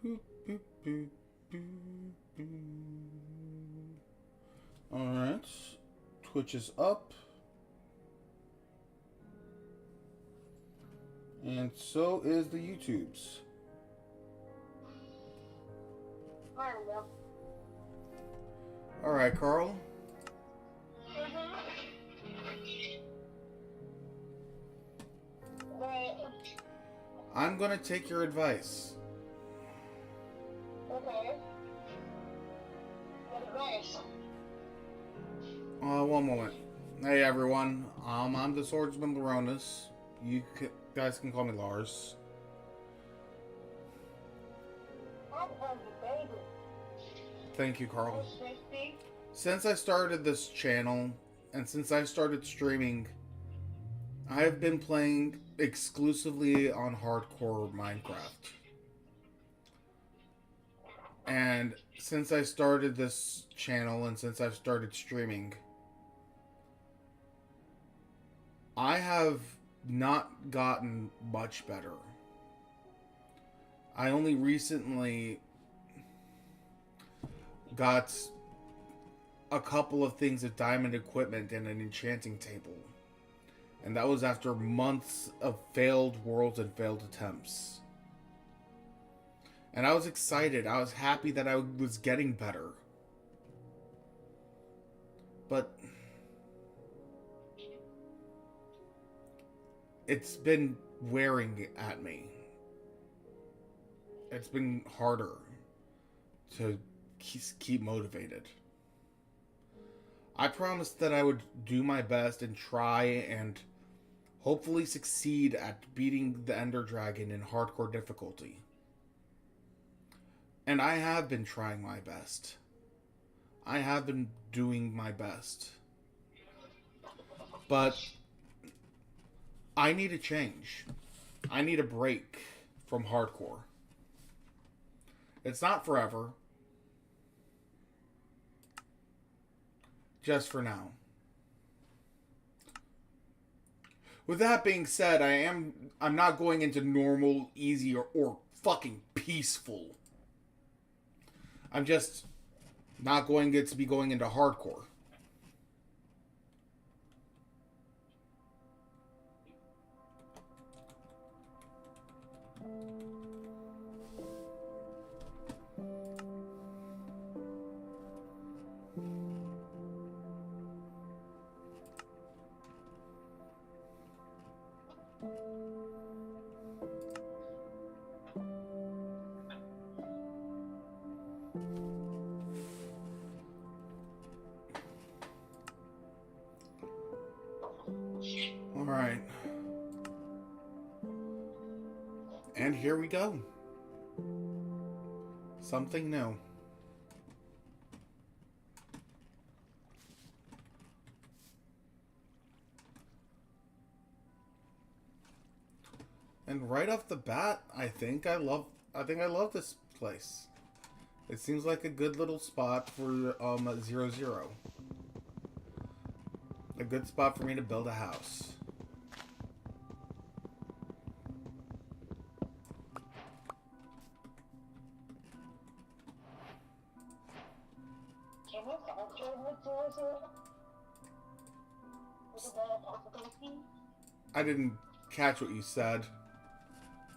Boop, boop, boop, boop, boop. Alright. Twitch is up. And so is the YouTubes. Alright, Carl. I'm gonna take your advice. Okay. What advice? One moment. Hey everyone, I'm the Swordsman Laronis. Guys can call me Lars. I'm hungry, baby. Thank you, Carl. Oh, safety. Since I started this channel, and since I started streaming, I have been playing exclusively on hardcore Minecraft. And since I started this channel and since I've started streaming, I have not gotten much better. I only recently got a couple of things of diamond equipment and an enchanting table. And that was after months of failed worlds and failed attempts. And I was excited. I was happy that I was getting better. But it's been wearing at me. It's been harder to keep motivated. I promised that I would do my best and try and hopefully succeed at beating the Ender Dragon in hardcore difficulty. And I have been trying my best. I have been doing my best. But I need a change. I need a break from hardcore. It's not forever. Just for now. With that being said, I'm not going into normal, easy, or fucking peaceful. I'm just not going to be going into hardcore. Alright. And here we go. Something new. And right off the bat, I think I love this place. It seems like a good little spot for 0-0. A good spot for me to build a house. Can we also with Georgia? Is that a possibility? I didn't catch what you said.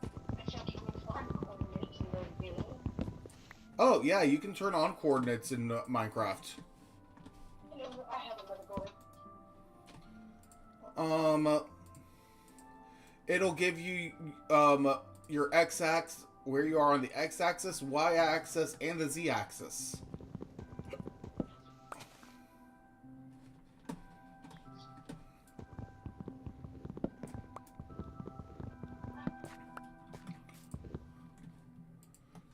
I said, can we find coordinates in the game? Oh, yeah, you can turn on coordinates in Minecraft. I have another board. It'll give you your x-axis, where you are on the x-axis, y-axis, and the z-axis.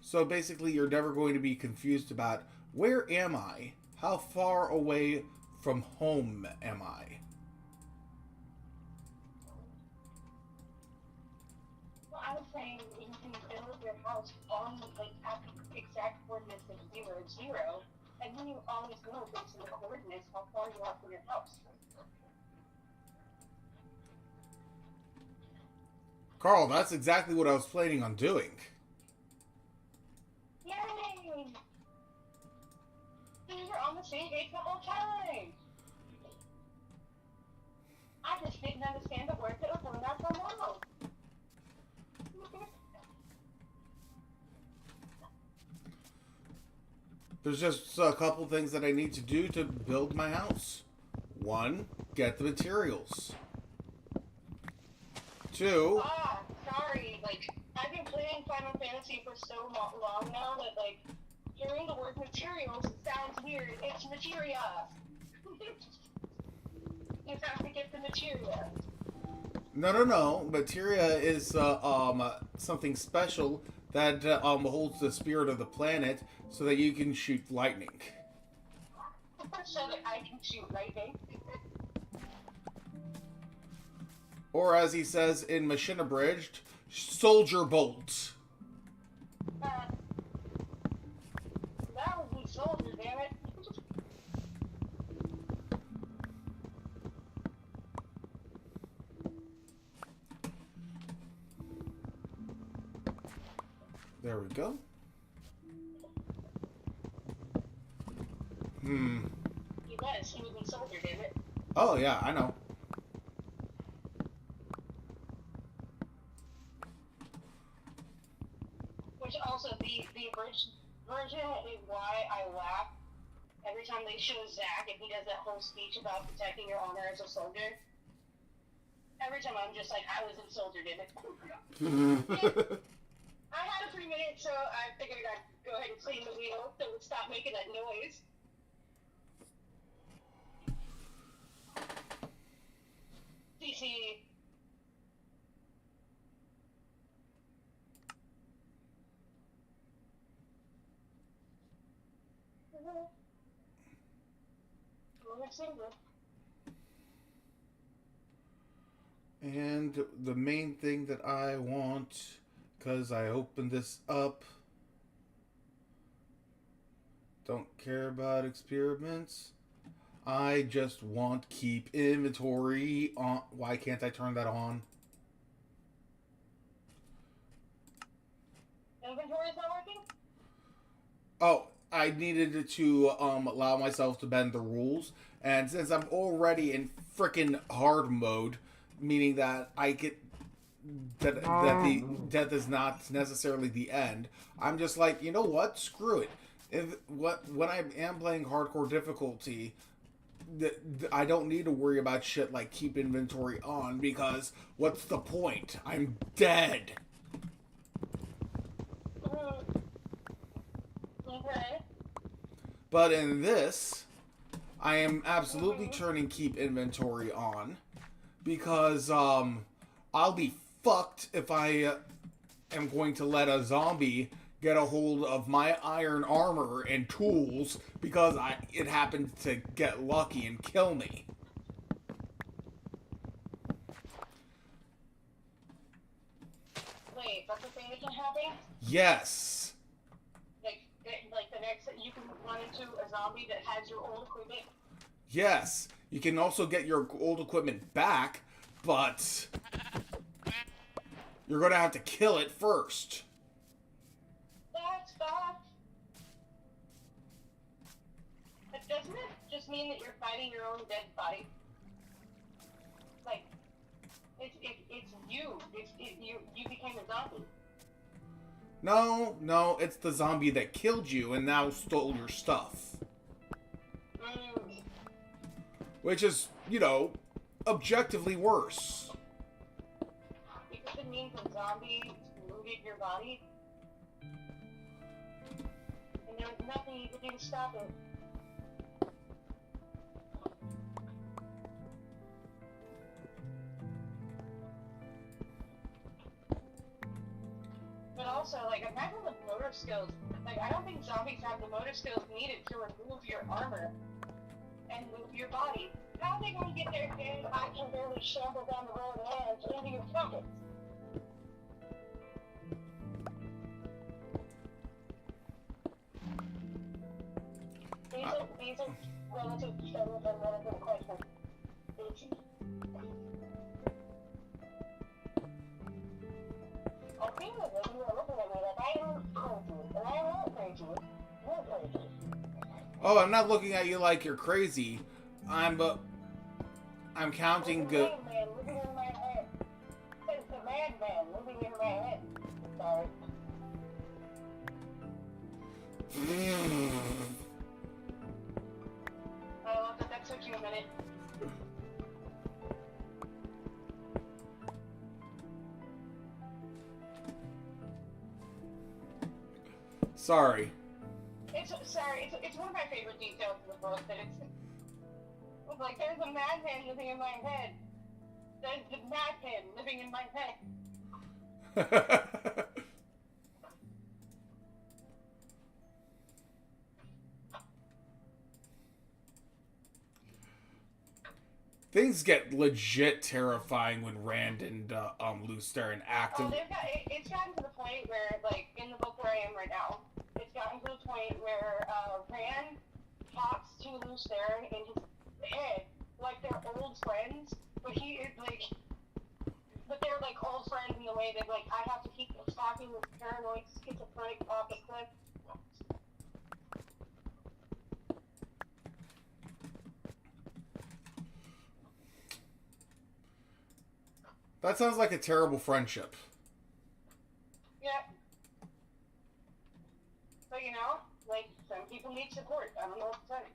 So basically, you're never going to be confused about, where am I? How far away from home am I? Well, I was saying you can build your house on like at the exact coordinates of 0-0, and then you always know based on the coordinates how far you are from your house. Carl, that's exactly what I was planning on doing. see, it's the whole time. I just didn't understand the words that were doing that so long. There's just a couple things that I need to do to build my house. 1, get the materials. 2, Sorry. Like, I've been playing Final Fantasy for so long now that, like, hearing the word materials sounds weird. It's materia. You have to get the materia. no. Materia is something special that holds the spirit of the planet so that you can shoot lightning. So that I can shoot lightning. Or as he says in Machine Abridged, soldier bolt. That would be soldier, damn it. There we go. He would be soldier, damn it. Oh, yeah, I know. Which also, the abridged version is why I laugh every time they show Zack and he does that whole speech about protecting your honor as a soldier. Every time I'm just like, I was in soldier, damn it. I had a 3 minutes, so I figured I'd go ahead and clean the wheel so it would stop making that noise. CC. And the main thing that I want, because I opened this up, don't care about experiments. I just want keep inventory on. Why can't I turn that on? Inventory's not working? Oh, I needed to allow myself to bend the rules, and since I'm already in frickin' hard mode, meaning that I get that the death is not necessarily the end, I'm just like, you know what? Screw it. When I am playing hardcore difficulty, I don't need to worry about shit like keep inventory on, because what's the point? I'm dead. Okay. But in this, I am absolutely turning keep inventory on, because I'll be fucked if I am going to let a zombie get a hold of my iron armor and tools because it happened to get lucky and kill me. Wait, that's a thing that can happen? Yes. Like the next, you can run into a zombie that has your old equipment? Yes. You can also get your old equipment back, but you're going to have to kill it first. That's fine. But doesn't it just mean that you're fighting your own dead body? Like, it's you. You became a zombie. No, it's the zombie that killed you and now stole your stuff. Which is, objectively worse. Because it means a zombie looted your body. And there was nothing you could do to stop it. But also, imagine the motor skills. I don't think zombies have the motor skills needed to remove your armor and move your body. How are they going to get their game? I can barely shamble down the road hands into your pockets. These are relative studies and relative questions. I feel that you are looking at me like I am crazy, and I am not crazy. You're crazy. Oh, I'm not looking at you like you're crazy. I'm counting good. Man living in my head. It's a madman living in my head. Sorry. I love that took you a minute. Sorry. It's one of my favorite details in the book that it's like there's a madman living in my head. There's the madman living in my head. Things get legit terrifying when Rand and Lucerne act. Oh, it's gotten to the point where, like, in the book where I am right now, it's gotten to the point where Rand talks to Lucerne in his head like they're old friends, but they're like old friends in the way that, like, I have to keep talking this paranoid schizophrenic off the cliff. That sounds like a terrible friendship. Yeah. But you know, like, some people need support. I don't know what to say.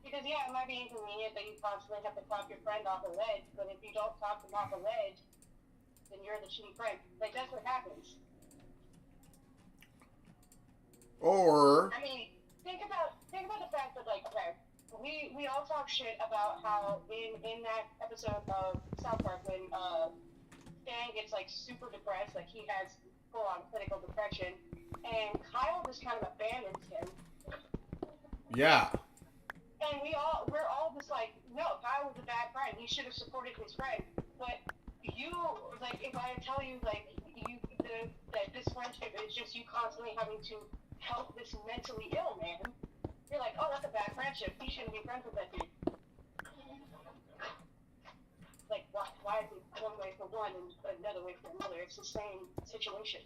Because, yeah, it might be inconvenient that you constantly have to talk your friend off a ledge, but if you don't talk them off a ledge, then you're the shitty friend. Like, that's what happens. Or... I mean, think about the fact that, like, okay, we all talk shit about how in that episode of South Park when Stan gets, like, super depressed, like he has full-on clinical depression, and Kyle just kind of abandons him. Yeah. And we're all just like, no, Kyle was a bad friend. He should have supported his friend. But you, like, if I tell you, like, that this friendship is just you constantly having to help this mentally ill man, you're like, oh, that's a bad friendship. He shouldn't be friends with that dude. Like, why is it one way for one and another way for another? It's the same situation.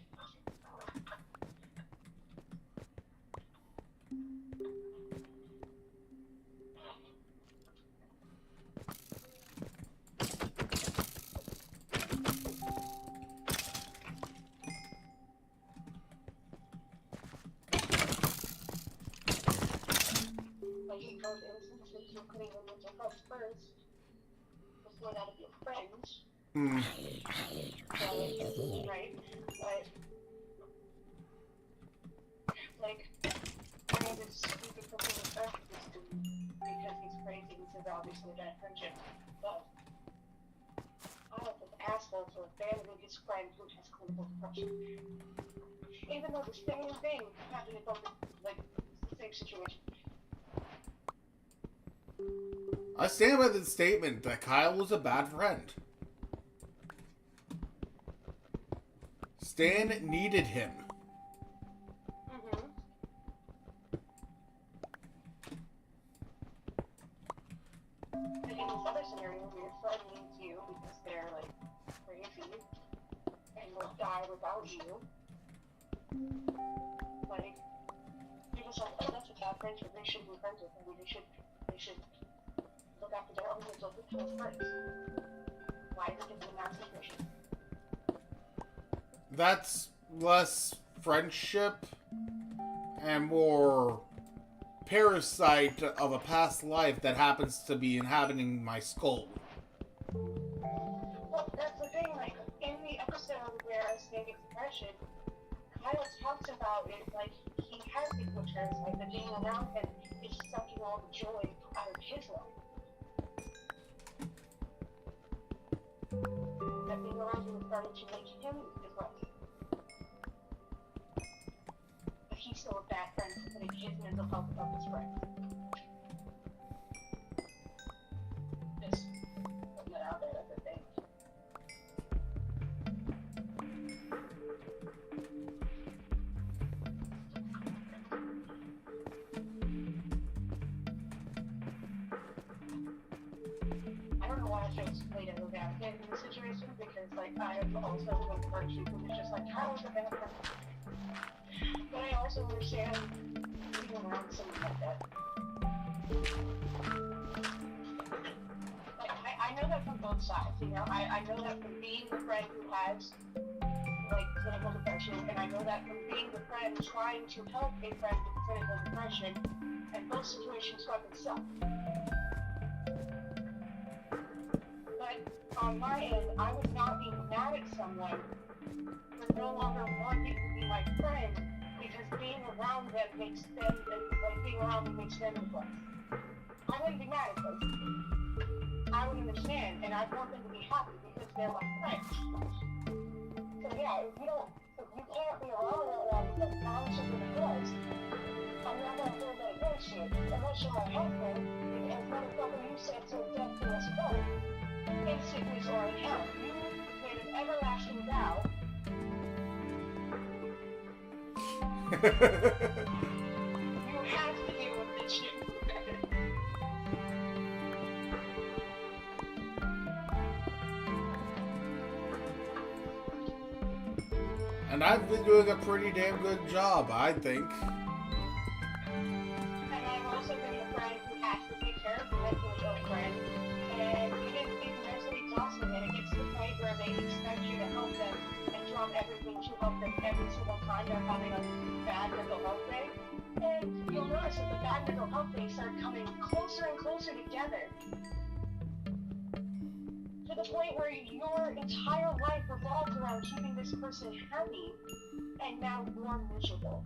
Those instances you're putting them into health first before that of your friends. Right? But, like, I mean, this stupid person is back to this dude because he's crazy. This is obviously a bad friendship. But I was an asshole for abandoning his friend who has clinical depression. Even though the same thing happened in both, like, the same situation. I stand by the statement that Kyle was a bad friend. Stan needed him. Mm-hmm. And in this other scenario, where your friend needs you because they're, like, crazy and will die without you, like, you're just like, oh, that's a bad friendship. They shouldn't be friends with him. They should look after their own mental health first. Why is it in that situation? That's less friendship and more parasite of a past life that happens to be inhabiting my skull. Well, that's the thing, like, in the episode where Stan gets depression, Kyle talks about it like he has these witchers, like the being around him is sucking all the joy out of his life. That being around him is starting to make him his life. But he's still a bad friend for putting his mental health above his friend. Just putting that out there, that's a thing. I don't know want to just play devil's advocate in the situation because, like, I am also one of the person who is just like, how is it gonna happen? But I also understand being around someone like that. Like, I know that from both sides, you know? I know that from being the friend who has, like, clinical depression, and I know that from being the friend trying to help a friend with clinical depression, and both situations fucking suck. But on my end, I would not be mad at someone for no longer wanting to be my friend because being around them makes them, like, being around them makes them look. I wouldn't be mad at them. I would understand, and I want them to be happy because they're my friends. So yeah, if you can't be around that long because I'm super depressed, I'm not gonna hold that against you unless you're my husband, and motherfucker, you said to death to us both, in sickness or in health. You made an everlasting vow. You have to deal with this shit. And I've been doing a pretty damn good job, I think. And I've also been the friend who has to take care of the mentally ill friend. And it's mentally exhausting, and it gets to the point where they expect you to help them and drop everything to help them every single time they're having a bad mental health day. And you'll notice that the bad mental health days start coming closer and closer together. To the point where your entire life revolves around keeping this person happy, and now you're miserable.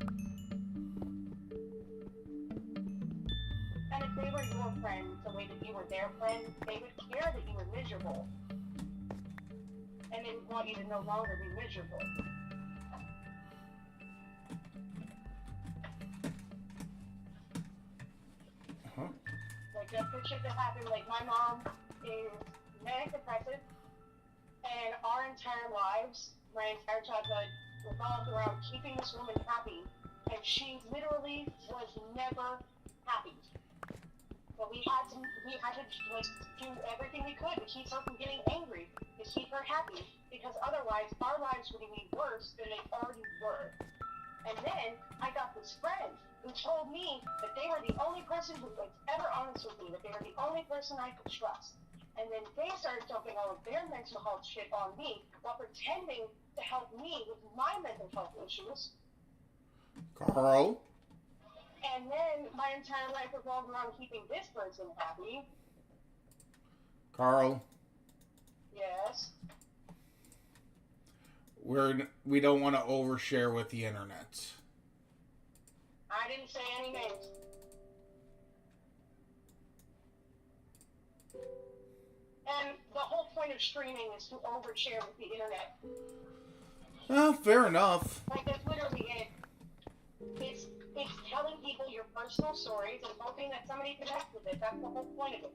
And if they were your friend the way that you were their friend, they would care that you were miserable. And they would want you to no longer be miserable. Uh-huh. Like that picture that happened, like my mom is manic depressive, and our entire lives, my entire childhood, revolved around keeping this woman happy, and she literally was never happy. But we had to like do everything we could to keep her from getting angry, to keep her happy, because otherwise our lives would be worse than they already were. And then I got this friend who told me that they were the only person who was ever honest with me, that they were the only person I could trust. And then they started dumping all of their mental health shit on me while pretending to help me with my mental health issues. Carl? And then my entire life revolved around keeping this person happy. Carl? Yes. We don't want to overshare with the internet. I didn't say any names. And the whole point of streaming is to overshare with the internet. Well, fair enough. Like, that's literally it. It's telling people your personal stories and hoping that somebody connects with it. That's the whole point of it.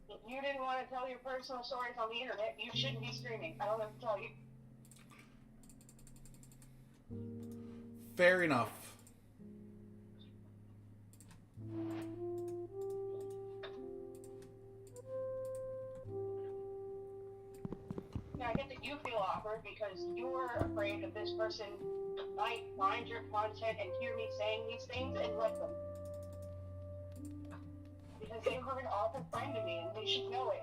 If you didn't want to tell your personal stories on the internet, you shouldn't be streaming. I don't have to tell you. Fair enough. Yeah, I get that you feel awkward because you're afraid that this person might find your content and hear me saying these things and like them. Because they were an awful friend to me and they should know it.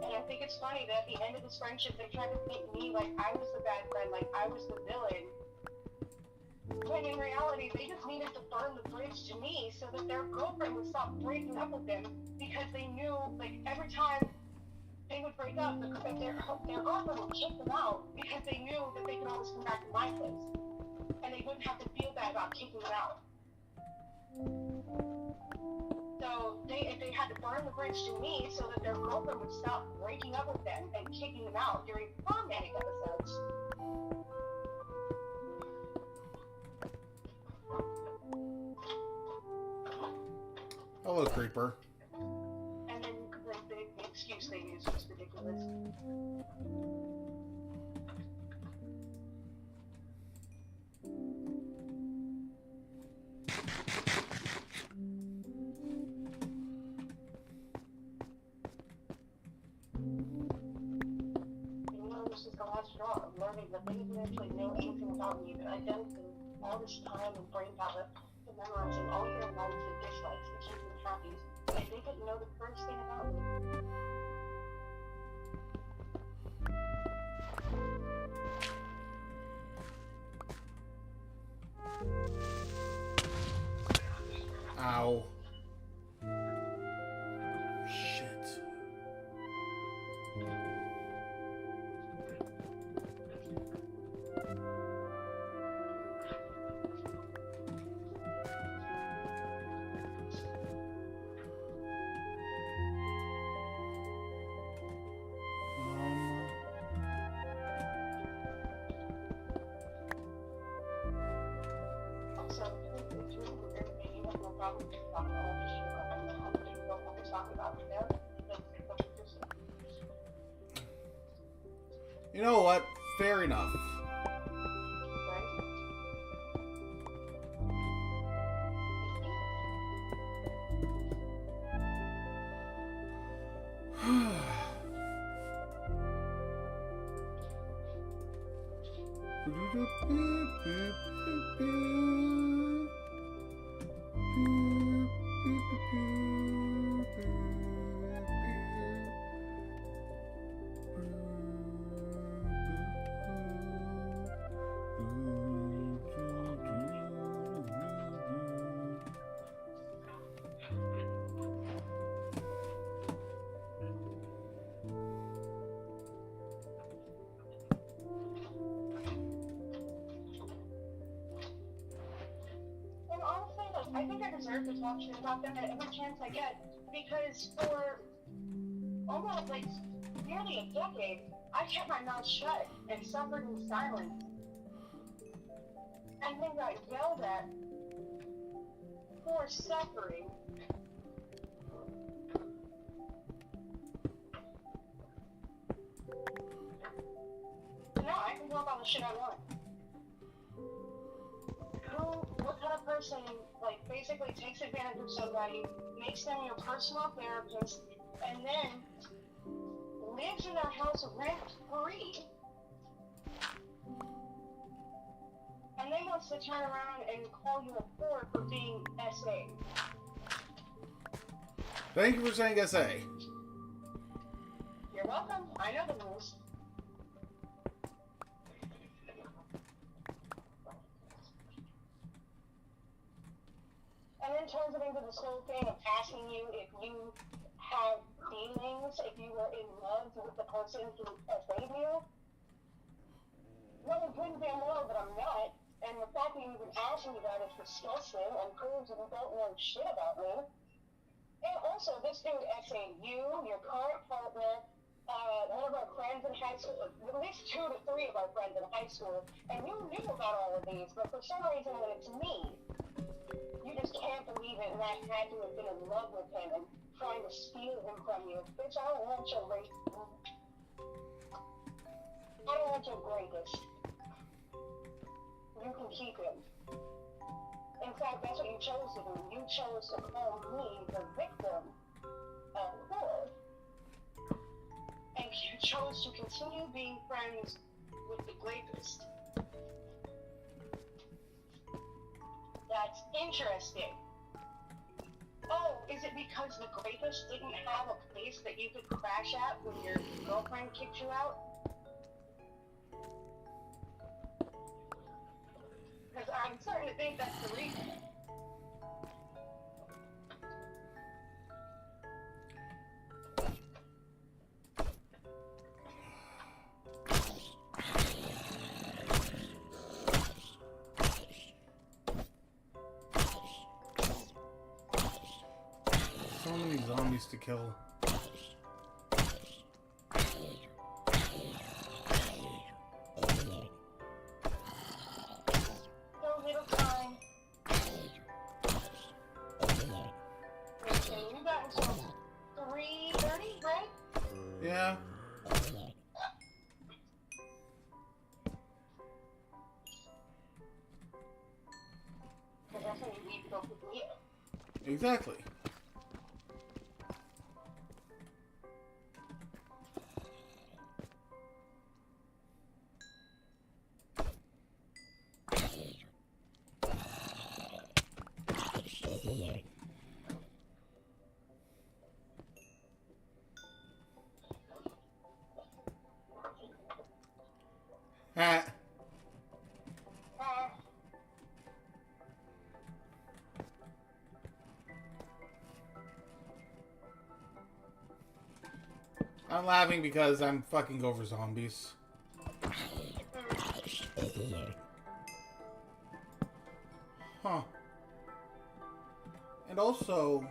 And I think it's funny that at the end of this friendship, they tried to paint me like I was the bad friend, like I was the villain. When in reality, they just needed to burn the bridge to me so that their girlfriend would stop breaking up with them because they knew, like, every time they would break up, their girlfriend would kick them out because they knew that they could always come back to my place. And they wouldn't have to feel bad about kicking them out. So they had to burn the bridge to me so that their girlfriend would stop breaking up with them and kicking them out during her manic episodes. Hello, Creeper. And then the excuse they use was ridiculous. last straw of learning that they didn't actually know anything about me, that I'd done all this time and brain power to memorizing all your likes and dislikes, issues and happies, and they didn't know the first thing about me. Ow. Shit. So, if you have no problem talking about all this shit, I don't know how to think about what we're talking about there. What you just said. You know what? Fair enough. And honestly, like, I think I deserve to talk shit about them at every chance I get, because for almost, like, nearly a decade, I kept my mouth shut and suffered in silence. And then got yelled at for suffering. Now I can talk all the shit I want. What kind of person, like, basically takes advantage of somebody, makes them your personal therapist, and then lives in their house rent-free, and then wants to turn around and call you a whore for being SA? Thank you for saying SA. You're welcome. I know the rules. And then turns it into this whole thing of asking you if you have feelings, if you were in love with the person who saved you. Well, it pretty damn well that I'm not, and the fact that you even asked me that is disgusting and proves that you don't know shit about me. And also, this dude essayed you, your current partner, one of our friends in high school, at least 2 to 3 of our friends in high school, and you knew about all of these, but for some reason when it's me, you just can't believe it, and I had to have been in love with him and trying to steal him from you. Bitch, I don't want your rape. I don't want your greatest. You can keep him. In fact, that's what you chose to do. You chose to call me the victim of war. And you chose to continue being friends with the rapist. That's interesting. Oh, is it because the rapist didn't have a place that you could crash at when your girlfriend kicked you out? Because I'm starting to think that's the reason. So many zombies to kill. So little time. Okay, you got until 3:30, right? Yeah. Because that's when you leave to go pick me up. Exactly. Ha. I'm laughing because I'm fucking over zombies. Huh. And also,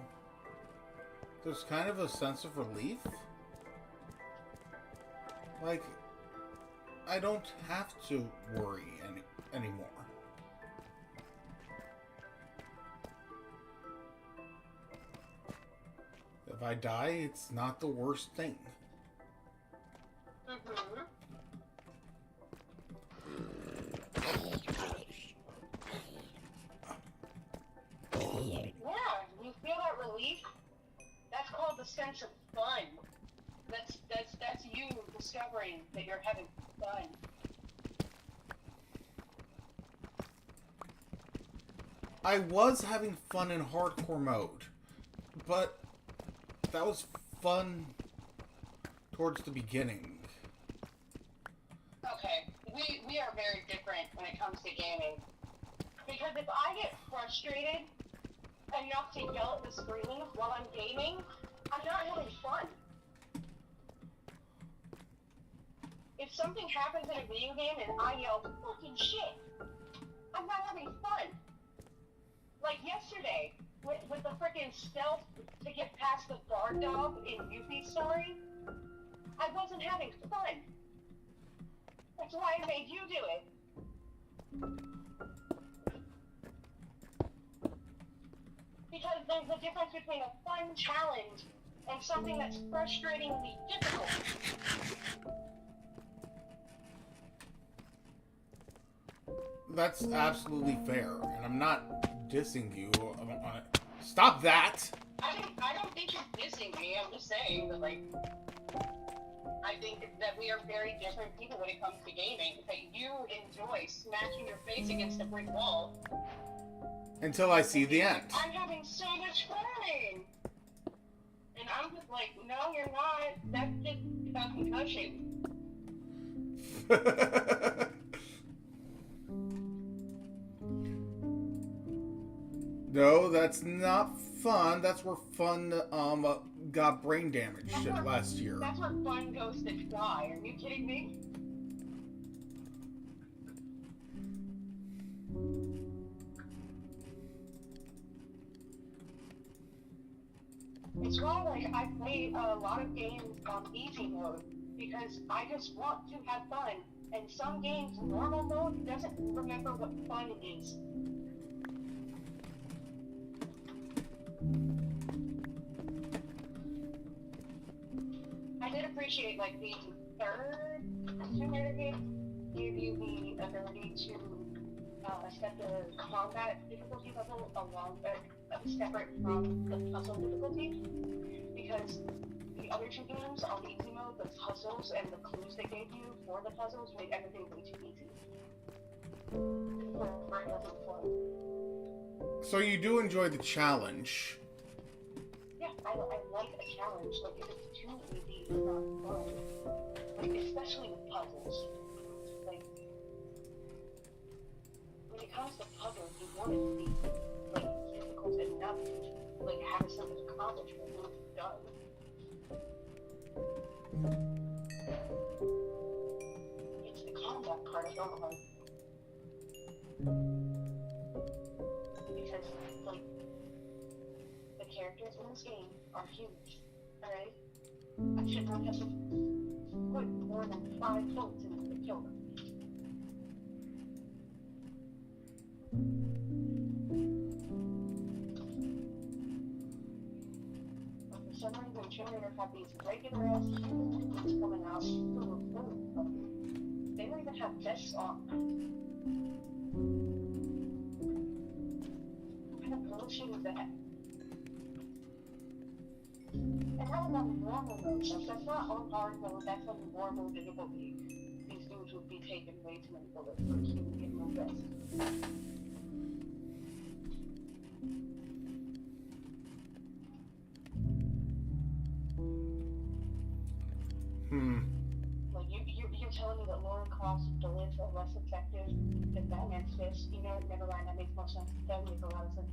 there's kind of a sense of relief. Like, I don't have to worry anymore. If I die, it's not the worst thing. Mm-hmm. Yeah, you feel that relief? That's called the sense of fun. That's you discovering that you're having fun. I was having fun in hardcore mode, but that was fun towards the beginning. Okay, we are very different when it comes to gaming. Because if I get frustrated enough to yell at the screen while I'm gaming, I'm not having fun. If something happens in a video game and I yell, fucking shit, I'm not having fun. Like yesterday, with the freaking stealth to get past the guard dog in Yuffie's story, I wasn't having fun. That's why I made you do it. Because there's a difference between a fun challenge and something that's frustratingly difficult. That's absolutely fair, and I'm not dissing you on it. Stop that! I don't think you're dissing me. I'm just saying that, like, I think that we are very different people when it comes to gaming. That you enjoy smashing your face against a brick wall. Until I see the end. I'm having so much fun! And I'm just like, no, you're not. That's just about concussion. No, that's not fun. That's where fun got brain damage last year. That's where fun goes to die. Are you kidding me? It's why, like, I play a lot of games on easy mode because I just want to have fun. And some games, normal mode doesn't remember what fun is. I did appreciate, like, the third Tomb Raider game gave you the ability to set the combat difficulty level along separate from the puzzle difficulty, because the other two games on easy mode, the puzzles and the clues they gave you for the puzzles made everything way too easy. Where it wasn't fun. So you do enjoy the challenge. Yeah, I like a challenge. Like, if it's too easy, it's not fun. Like, especially with puzzles. Like, when it comes to puzzles, you want it to be, like, difficult enough to, like, have a sense of accomplishment when it's done. It's the combat part I don't like. Because, like, the characters in this game are huge, alright? I should not have to put more than 5 bullets in them to kill them. But for some reason, Tomb Raider have these regular ass humans coming out who are really fucking. They don't even have vests on. What kind of bullshit is that? And that was on normal mode. Like, that's not on hard mode, that's on normal difficulty. These dudes would be taking way too many bullets for a human getting no vest. man's fist. You know, never mind, that makes more sense. That makes a lot of sense.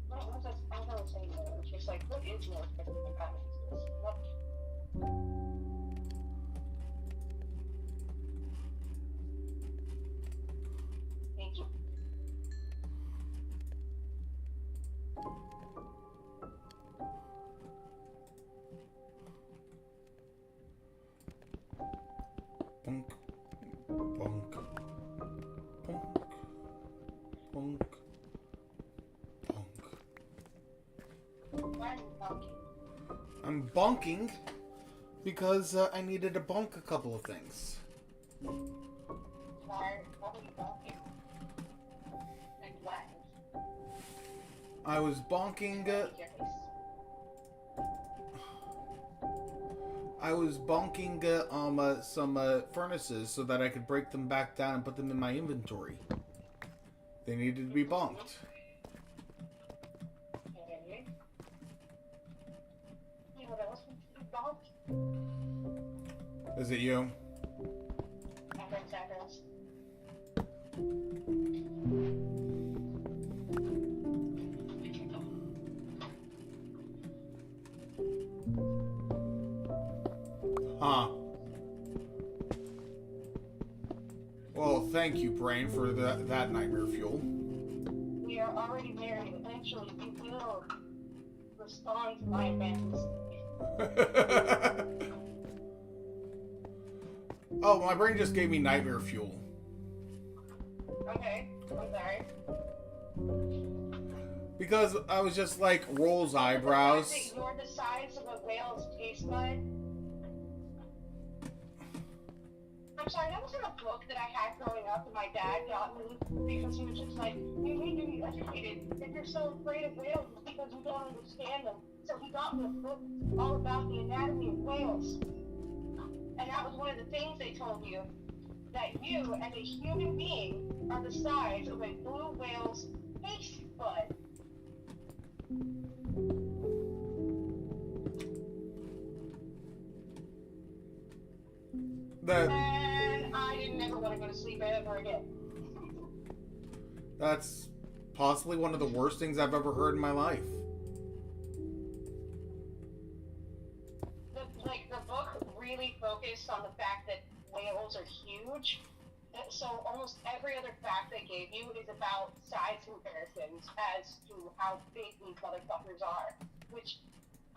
What was I was saying though? It's just like, what is more effective than God makes this? What? Thank you. Bonk, bonk, bonk, bonk, bonk. Why are you talking? I'm bonking because I needed to bonk a couple of things. Why are you talking? And why? I was bonking. I was bonking some furnaces so that I could break them back down and put them in my inventory. They needed to be bonked. Okay. You know what else needs to be bonked? Is it you? Tacos. Huh. Well, thank you, Brain, for that nightmare fuel. We are already married. Eventually, you will respond to my advances. Oh, my brain just gave me nightmare fuel. Okay, I'm sorry. Because I was just like, rolls eyebrows. You're the size of a whale's taste bud. I'm sorry, that was in a book that I had growing up and my dad got me because he was just like, you need to be educated. If you're so afraid of whales, it's because you don't understand them. So he got me a book all about the anatomy of whales. And that was one of the things they told you, that you, as a human being, are the size of a blue whale's taste bud. And I didn't ever want to go to sleep ever again. That's possibly one of the worst things I've ever heard in my life. The book really focused on the fact that whales are huge. So almost every other fact they gave you is about size comparisons as to how big these motherfuckers are. Which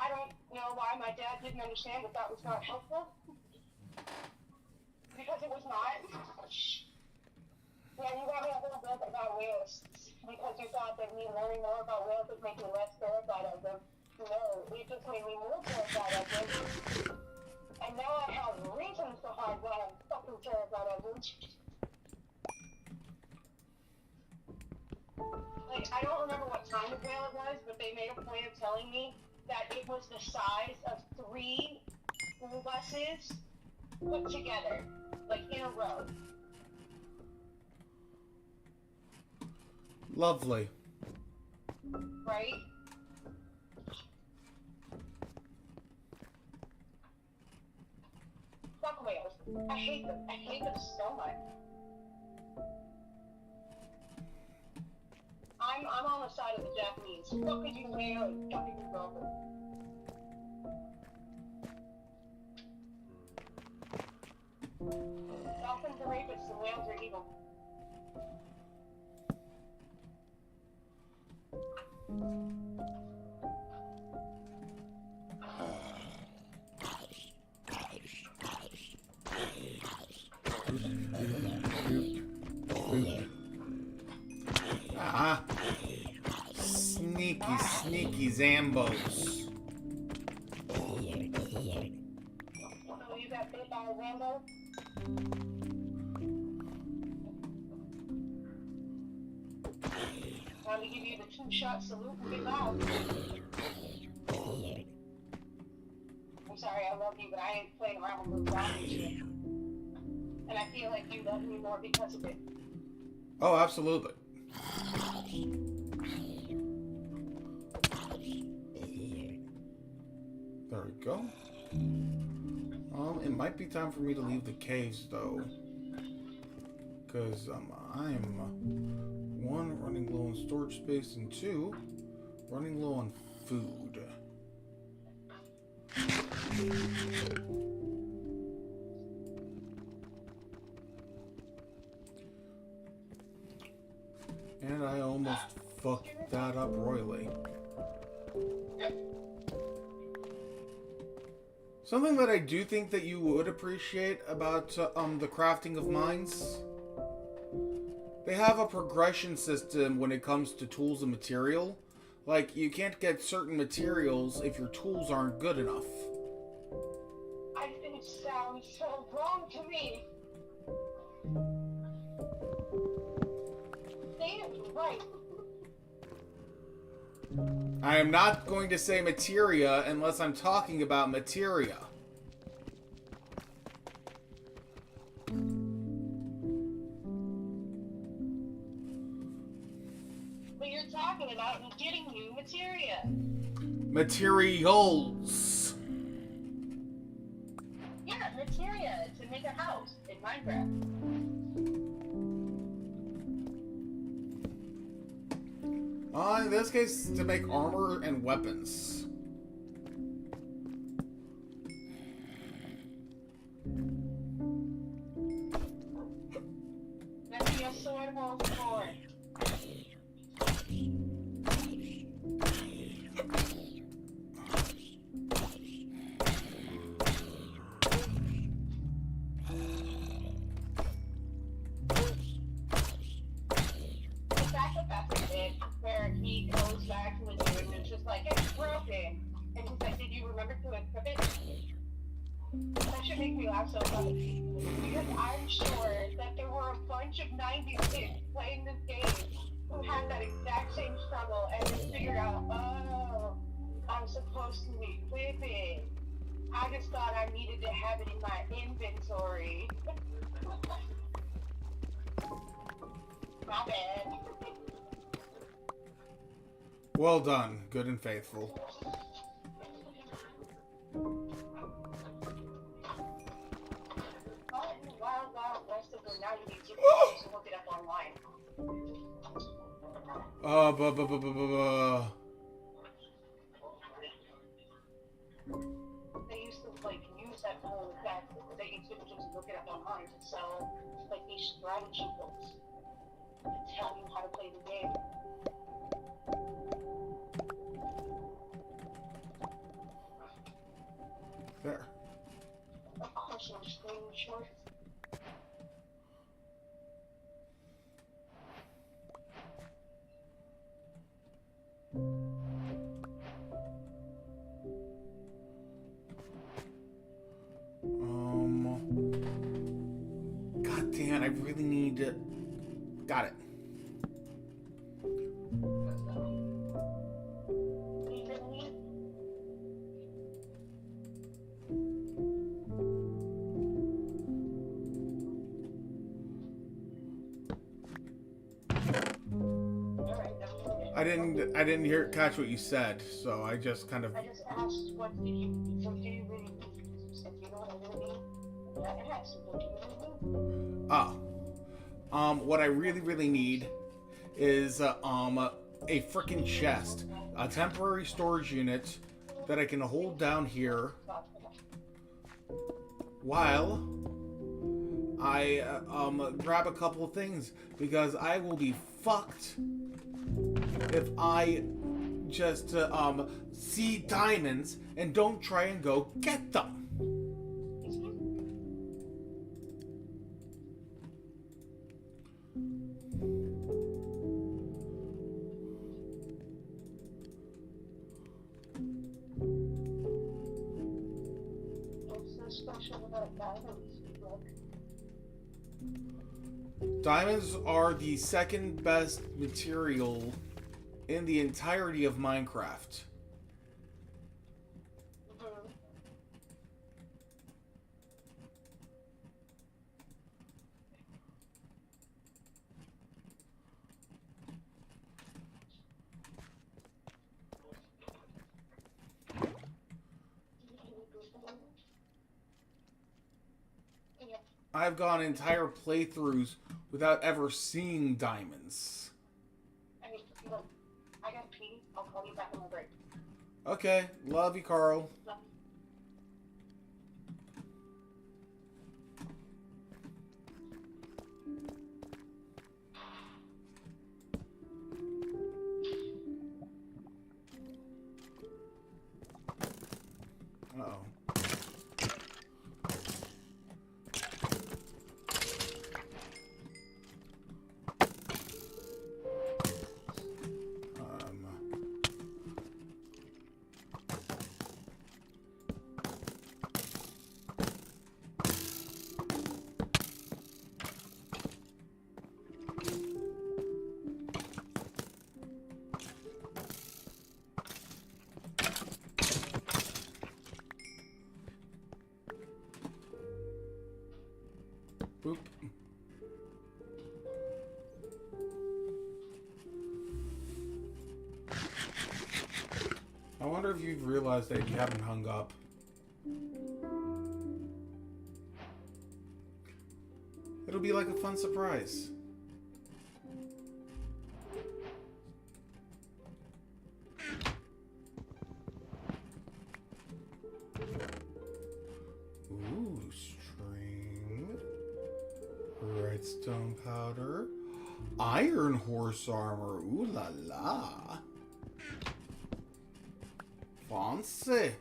I don't know why my dad didn't understand, but that was not helpful. Because it was not. Yeah, you got me a little bit about whales. Because you thought that me learning more about whales would make me less terrified of them. No, it just made me more terrified of them. And now I have reasons behind why I'm fucking terrified of them. Like, I don't remember what kind of whale it was, but they made a point of telling me that it was the size of 3 school buses put together, like in a row. Lovely. Right? Fuck whales. I hate them. I hate them so much. I'm on the side of the Japanese. Fuck you, whale, and fucking you, Robert. Dolphins are rapists and whales are evil. Ah, sneaky Zambos. So you got bit by a Rambo? Time to give you the 2-shot salute and get out. I'm sorry, I love you, but I ain't playing around with zombies shit. And I feel like you love me more because of it. Oh, absolutely. There we go. It might be time for me to leave the caves, though. Because, I'm, one, running low on storage space, and two, running low on food. And I almost fucked that up royally. Something that I do think that you would appreciate about the crafting of mines, they have a progression system when it comes to tools and material. Like, you can't get certain materials if your tools aren't good enough. I think it sounds so wrong to me. They are right. I am not going to say materia unless I'm talking about materia. But you're talking about getting new materia. Materials. Yeah, materia to make a house in Minecraft. In this case, to make armor and weapons. Let me a sword hold for. Where he goes back to his room and just like, it's broken. And he's like, did you remember to equip it? That should make me laugh so much. Because I'm sure that there were a bunch of 90s kids playing this game who had that exact same struggle and just figured out, oh, I'm supposed to equip it. I just thought I needed to have it in my inventory. My bad. Well done, good and faithful. Wild West of the 90s, you can look it up online. They used to like use that whole fact that they could just look it up online to sell like these strategy books to tell you how to play the game. There. Of course, I'm screen short. God damn, I really need to... Got it. I didn't catch what you said, so I just kind of... I just asked, what do you really need? You said, you know what I really need? And I asked, what do you really need? What I really need is, a frickin' chest. A temporary storage unit that I can hold down here while I, grab a couple of things, because I will be fucked if I just see diamonds and don't try and go get them. What's so special about diamonds? Diamonds are the second best material in the entirety of Minecraft. I've gone entire playthroughs without ever seeing diamonds. I mean, look, I gotta pee. I'll call you back on my break. Okay, love you, Carl. Love Uh-oh. Boop. I wonder if you've realized that you haven't hung up. It'll be like a fun surprise. Ooh, string. Redstone powder. Iron horse armor. Ooh la la. Fancy.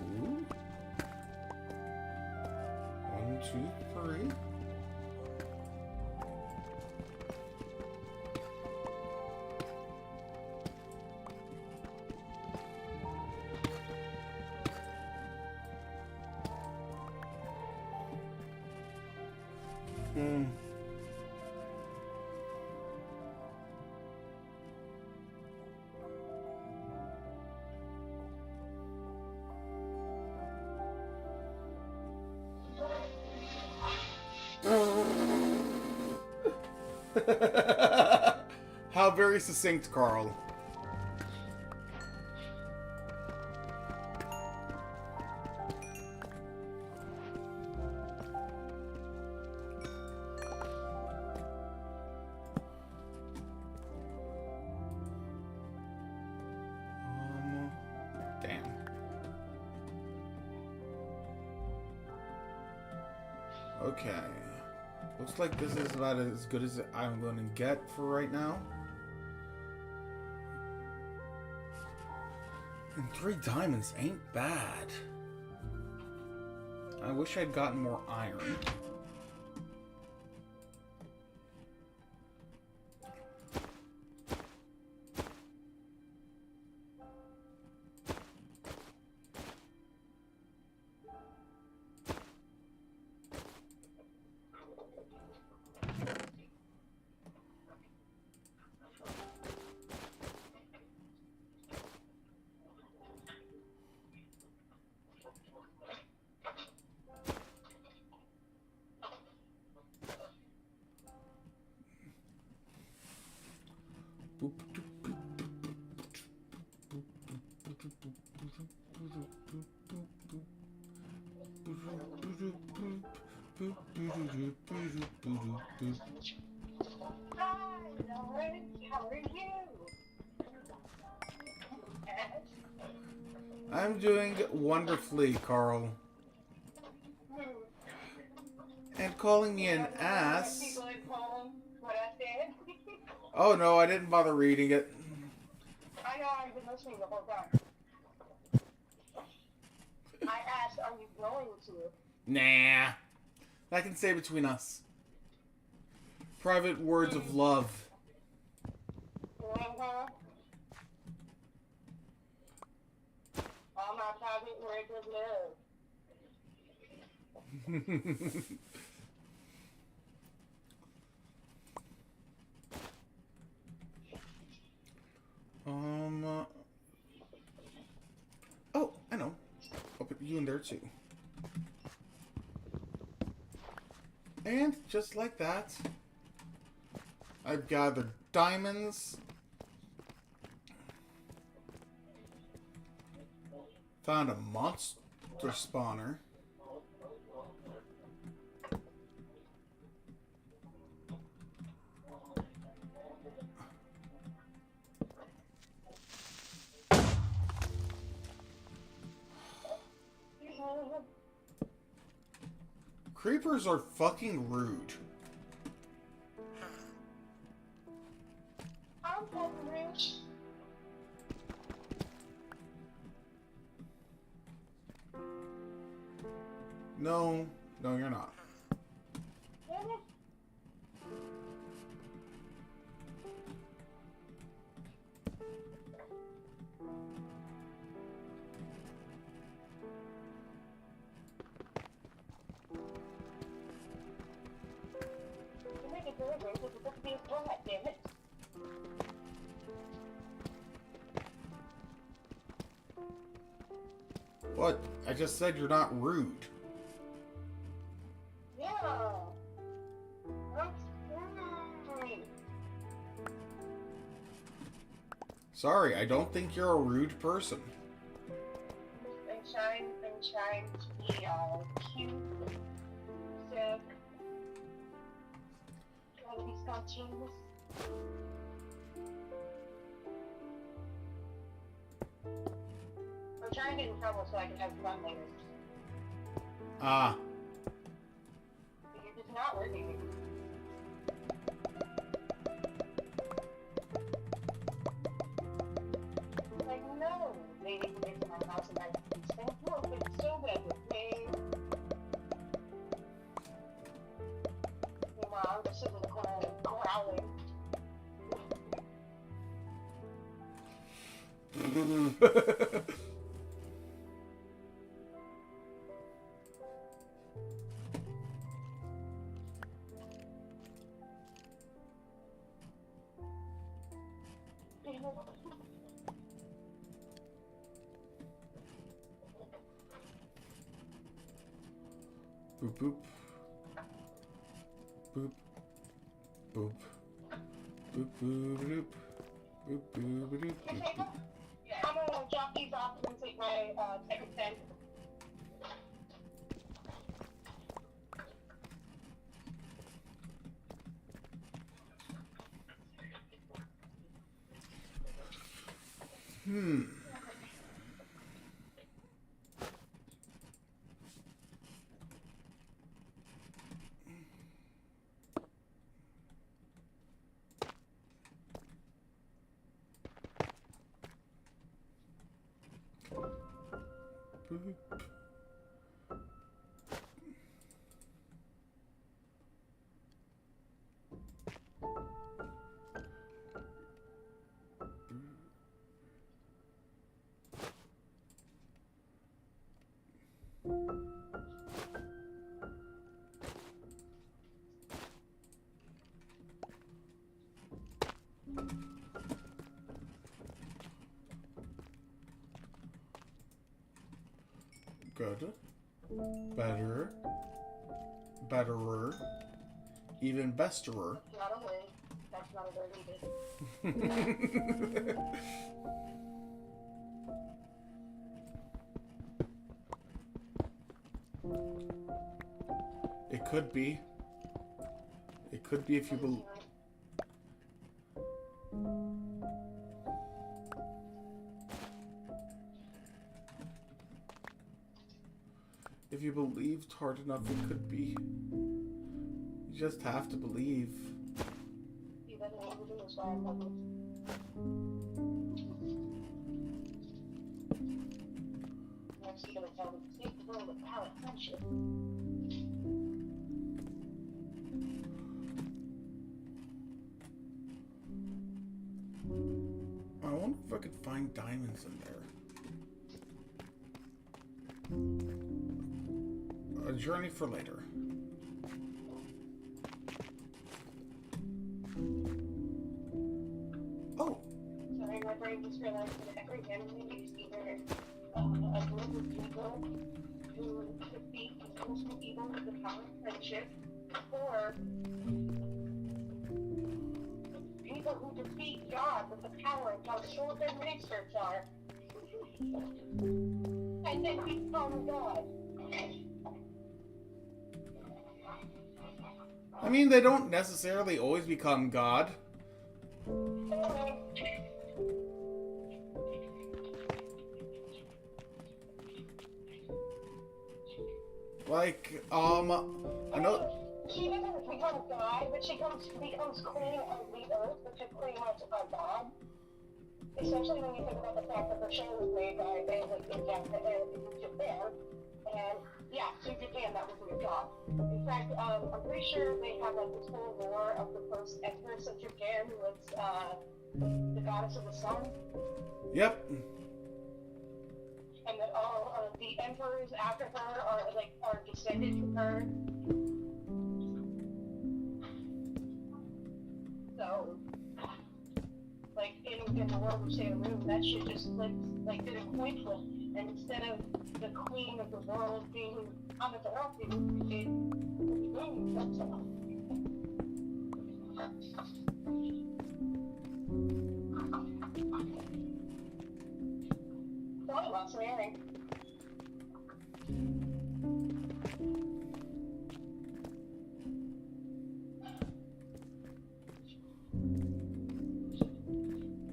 Ooh. 1, 2, 3. Hmm. How very succinct, Carl. Damn. Okay. Looks like this is about as good as I'm going to get for right now. And 3 diamonds ain't bad. I wish I'd gotten more iron. Hi, Lauren. How are you? I'm doing wonderfully, Carl. And calling me an ass. What I said? Oh no, I didn't bother reading it. I know, I've been listening the whole time. I asked, are you going to? Nah. That can stay between us. Private words of love. Uh-huh. All my private words of love. you in there too. And just like that, I've gathered diamonds. Found a monster spawner. Creepers are fucking rude. I'm fucking rich. No, no, you're not. You make it very good, it's supposed to be a brat, damn it. What? I just said you're not rude. Yeah. That's fine. Sorry, I don't think you're a rude person. I'm trying to be all cute, sick, trying to be spontaneous. I'm trying to get in trouble so I can have fun later. Ah, But you're just not working. Like, no, they need to get to my house and I can spend work. It's so bad with me. Meanwhile, I'm just sitting in the corner growling. boop boop. Boop. Boop. Boop boop boop. Boop boop boop boop. I'm gonna drop these off and take my second pen. Boop. Good. Better. Betterer. Even besterer. Not a word. That's not a word either. It could be. It could be if you believe. If you believed hard enough, it could be. You just have to believe. You better know what to do, so I'm looking. Next, you're gonna tell me to take the road with pallet friendship. I wonder if I could find diamonds in there. A journey for later. Oh! Sorry, my brain just realized that every anime is either a group of people who defeat evil evil with the power of friendship, or people who defeat God with the power of how short their miniskirts are, and then become God. I mean, they don't necessarily always become God. Like, I know. She doesn't become God, but she becomes queen of the earth, which is pretty much a god. Especially when you think about the fact that the show was made by in Japan, and yeah, to Japan that was a god. In fact, I'm pretty sure they have like this whole lore of the first empress of Japan, who was the goddess of the sun. Yep. And that all of the emperors after her are descended from her. So, like in the world of Sailor Moon, that shit just flipped, like did a coin flip, and instead of the queen of the world being Amaterasu, it boom, that's all. Thought about swearing.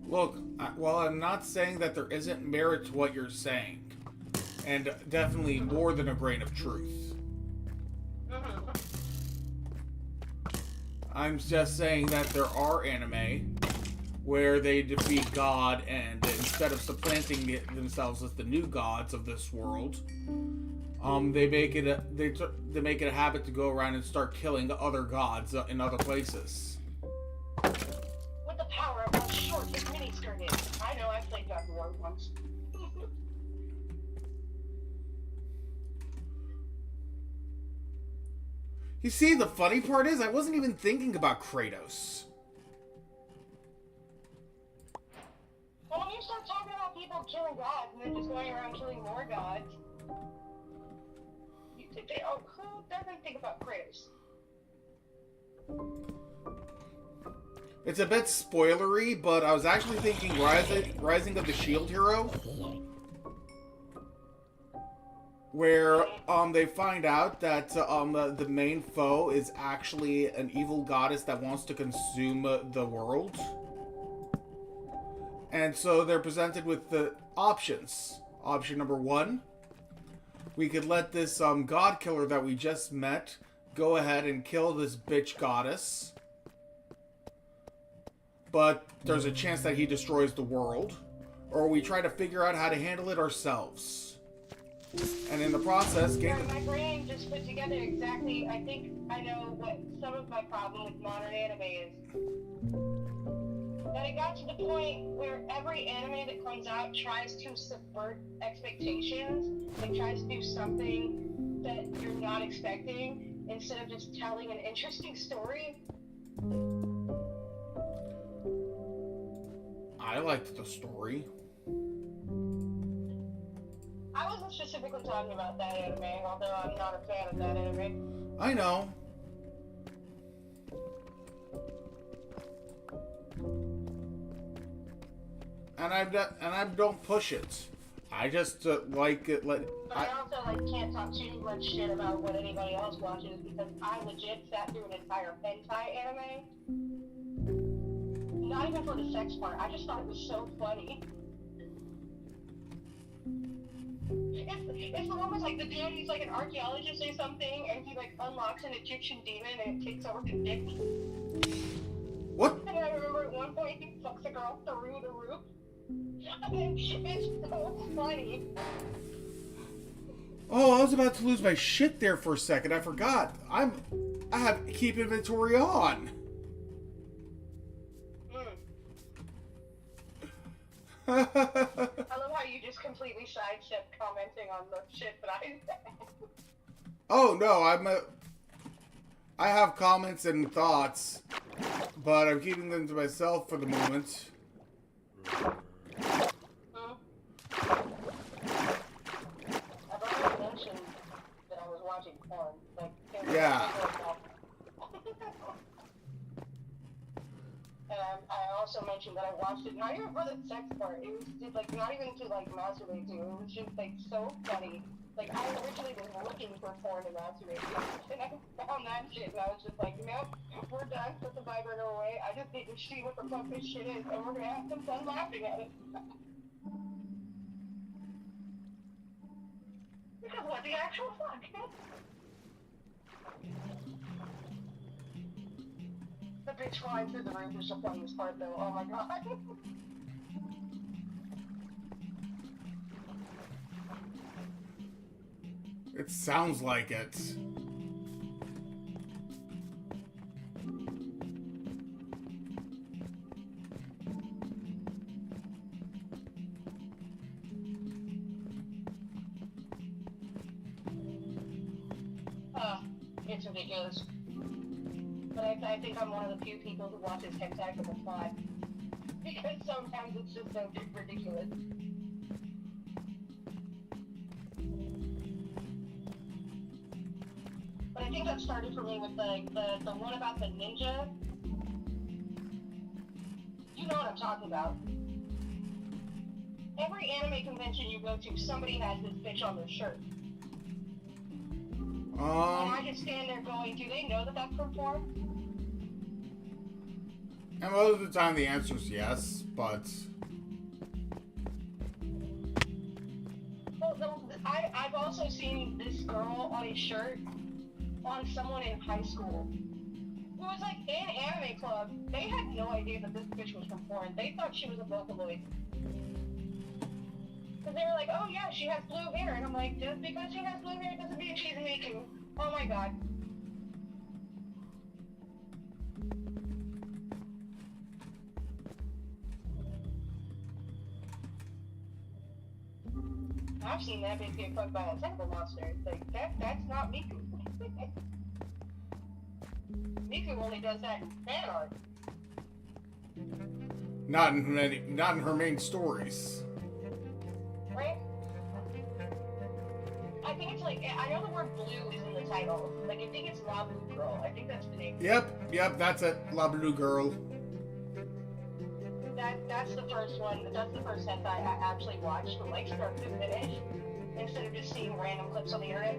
Look, while I'm not saying that there isn't merit to what you're saying, and definitely more than a grain of truth, I'm just saying that there are anime where they defeat God, and instead of supplanting themselves as the new gods of this world, they make it a habit to go around and start killing other gods in other places. With the power of how short his miniskirt is. I know, I played God of War once. You see, the funny part is, I wasn't even thinking about Kratos. Well, when you start talking about people killing gods and then just going around killing more gods, who doesn't think about Kratos? It's a bit spoilery, but I was actually thinking Rising of the Shield Hero, where they find out that the main foe is actually an evil goddess that wants to consume the world. And so they're presented with the options. Option number one, we could let this god killer that we just met go ahead and kill this bitch goddess, but there's a chance that he destroys the world. Or we try to figure out how to handle it ourselves, and in the process My brain just put together exactly, I think I know what some of my problem with modern anime is. That it got to the point where every anime that comes out tries to subvert expectations and tries to do something that you're not expecting instead of just telling an interesting story. I liked the story. I wasn't specifically talking about that anime, although I'm not a fan of that anime. I know. And I don't push it. I just like it. But I also can't talk too much shit about what anybody else watches because I legit sat through an entire hentai anime. Not even for the sex part. I just thought it was so funny. It's the one with the dude, he's like an archaeologist or something, and he unlocks an Egyptian demon and it takes over his dick. What? And I remember at one point he fucks a girl through the roof. It's so funny. Oh, I was about to lose my shit there for a second. I forgot. I have keep inventory on. I love how you just completely sidestepped commenting on the shit that I said. Oh no, I have comments and thoughts, but I'm keeping them to myself for the moment. I also mentioned that I watched it not even for the sex part. It was just, like not even to like masturbate to. It was just like so funny. Like I originally was looking for porn to masturbate to, and I found that shit, and I was just like, nope, we're done. Put the vibrator away. I just need to see what the fuck this shit is, and we're gonna have some fun laughing at it. Because what the actual fuck? The bitch flying through the roof is the funniest part, though. Oh my god. It sounds like it. It's ridiculous. But I think I'm one of the few people who watches Hexagonal Fly. Because sometimes it's just so ridiculous. But I think that started for me with the one about the ninja. You know what I'm talking about. Every anime convention you go to, somebody has this bitch on their shirt. And I just stand there going, do they know that that's from porn? And most of the time the answer is yes, but... Well, I've also seen this girl on a shirt on someone in high school who was like in anime club. They had no idea that this bitch was from porn. They thought she was a Vocaloid. Because they were like, oh yeah, she has blue hair. And I'm like, just because she has blue hair doesn't mean she's a Miku. Oh my god. I've seen that bitch get fucked by a tentacle monster. Like, that's not Miku. Miku only does that in fan art. Not in her main stories. Right? I think it's like, I know the word blue is in the title. Like, I think it's La Blue Girl. I think that's the name. Yep, that's it. La Blue Girl. That's the first one. That's the first hentai I actually watched from like start to finish, instead of just seeing random clips on the internet.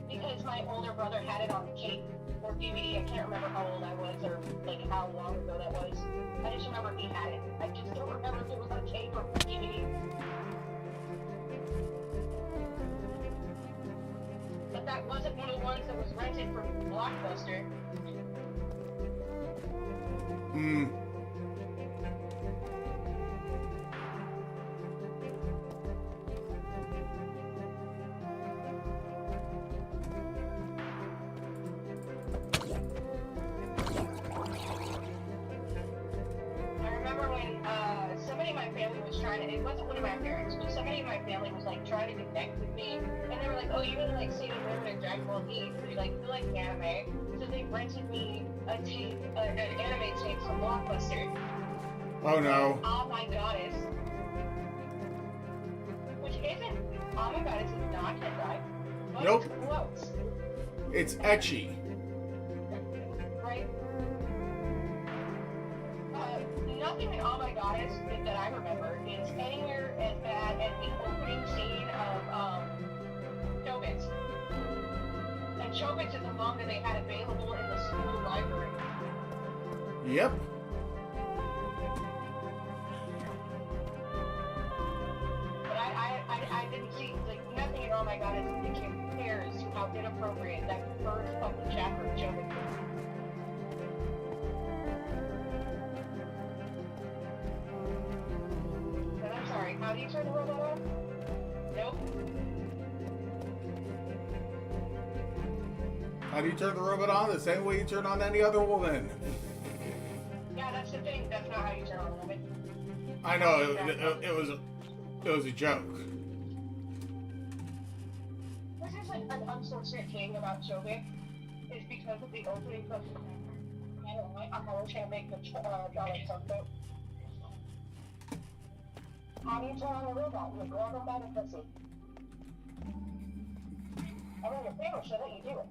Because my older brother had it on tape or DVD. I can't remember how old I was or like how long ago that was. I just remember he had it. I just don't remember if it was on tape or DVD. But that wasn't one of the ones that was rented from Blockbuster. It wasn't one of my parents, but somebody in my family was like trying to connect with me, and they were like, "Oh, you really like Sailor Moon and Dragon Ball Z? So you like anime?" So they rented me an anime tape from Blockbuster. Oh no! Oh my goddess, which isn't. Oh my goddess is not hentai. But Nope. It's close. It's ecchi. Right. Nothing in Oh My Goddess that I remember is anywhere as bad as the opening scene of Chobits. And Chobits is a manga they had available in the school library. Yep. But I didn't see, like, nothing in Oh My Goddess compares to how inappropriate that first fucking chapter of Chobits is. How do you turn the robot on? Nope. How do you turn the robot on? The same way you turn on any other woman. Yeah, that's the thing. That's not how you turn on a woman. I know, it was a joke. This is like an unfortunate thing about Chobit, is because of the opening of I don't know, I'm always trying to make the Jolly subtitle. How do you turn on a robot? You grab them by the pussy. And then your parents should let you do it.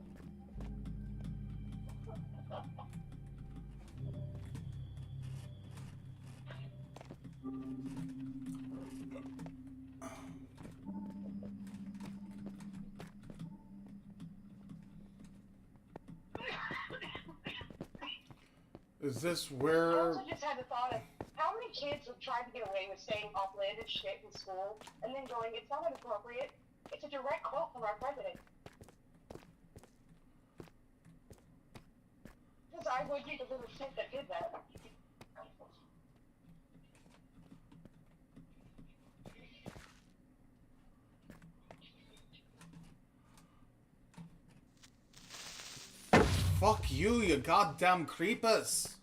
Is this I where... also just had the thought of how many kids have tried to get away with saying outlandish shit in school and then going, it's not inappropriate. It's a direct quote from our president. Because I would be the little shit that did that. Fuck you, you goddamn creepers!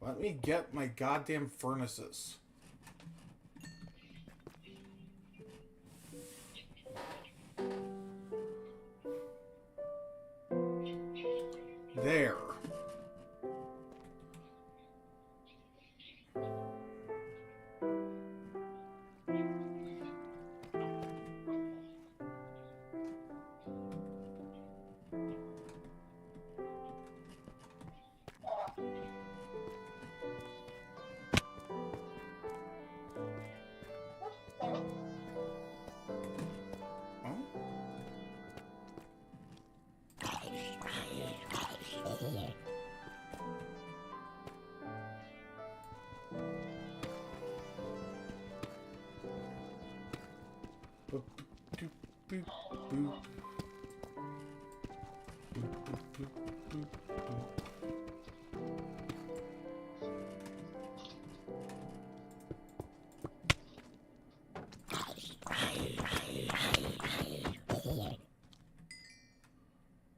Let me get my goddamn furnaces. There. Boop, boop, boop, boop. Boop, boop, boop, boop, boop.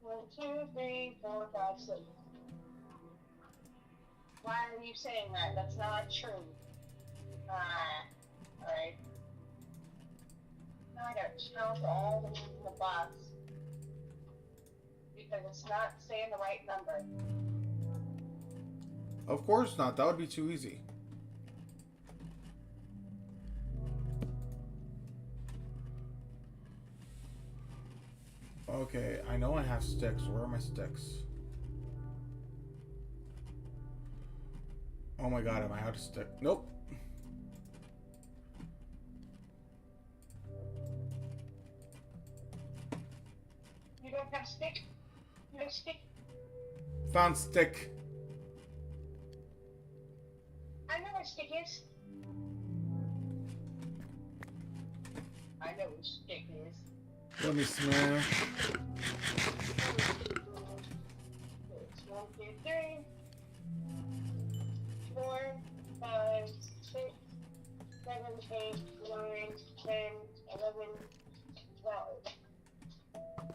One, two, three, four, five, six. Why are you saying that? That's not true. Alright. Now I gotta count all the things in the box. Because it's not saying the right number. Of course not. That would be too easy. Okay, I know I have sticks. Where are my sticks? Oh my god, am I out of stick? Nope. You don't have stick? You have stick? Found stick. I know where stick is. I know where stick is. Let me smell. It's 1, 2, 3, 4, 5, 6, 7, 8, 9, 10, 11, 12.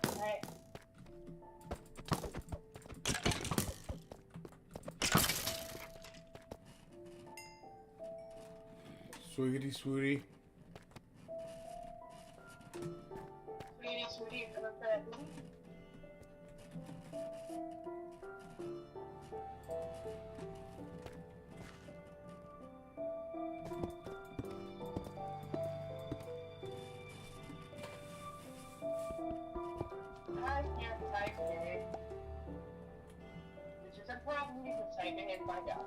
Alright. Swiggity swooty. Sweetie, sweetie, you're gonna put it. I can't type it. This is a problem. You can type it and find out.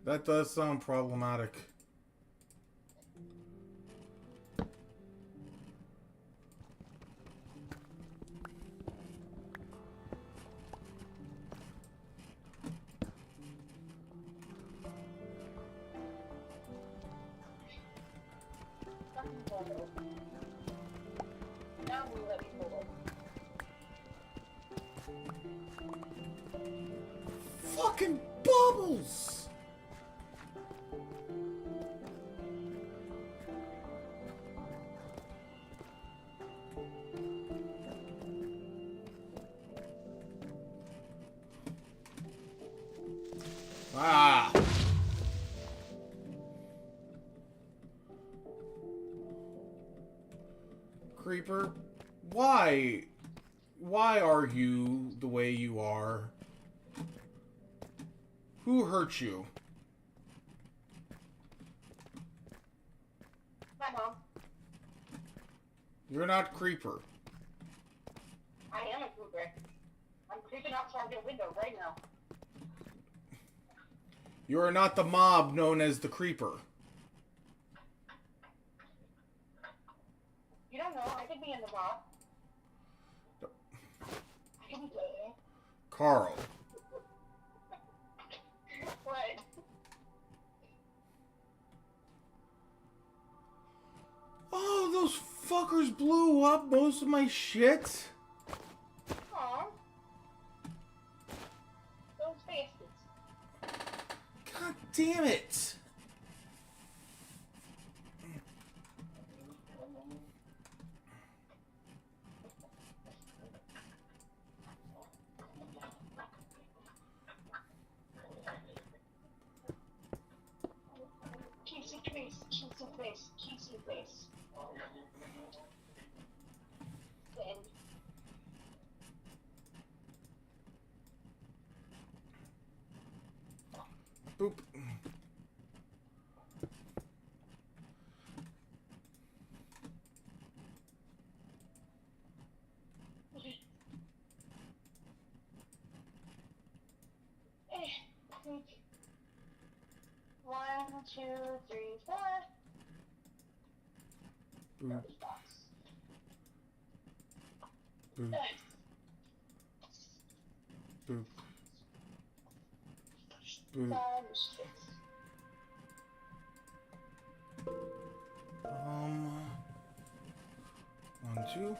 That does sound problematic. Fucking photo. Now we let me pull it. Fucking bubbles! Ah! Creeper, why? Why are you the way you are? Who hurt you? My mom. You're not Creeper. I am a creeper. I'm creeping outside your window right now. You are not the mob known as the Creeper. You don't know. I could be in the box. I could be there. Carl. What? Oh, those fuckers blew up most of my shit. Aw. Those bastards. God damn it. Keys in place. Keys in place. Keys in place. Then. Boop. One, two, three, four. Boop. Boop. Boop. Boop. 1, 2.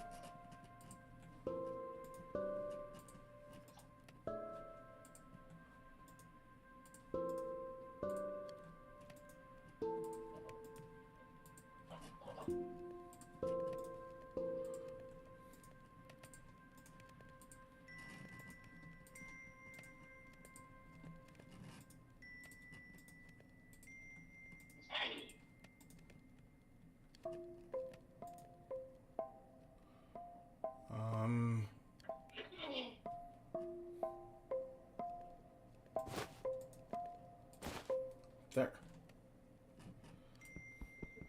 There.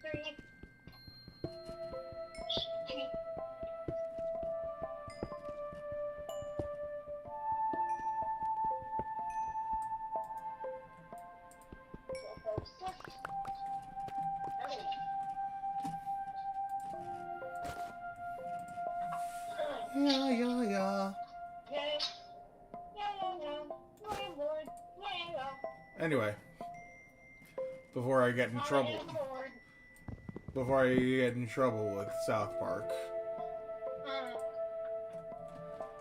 3. Yeah, yeah, yeah. Anyway, before I get in trouble with South Park,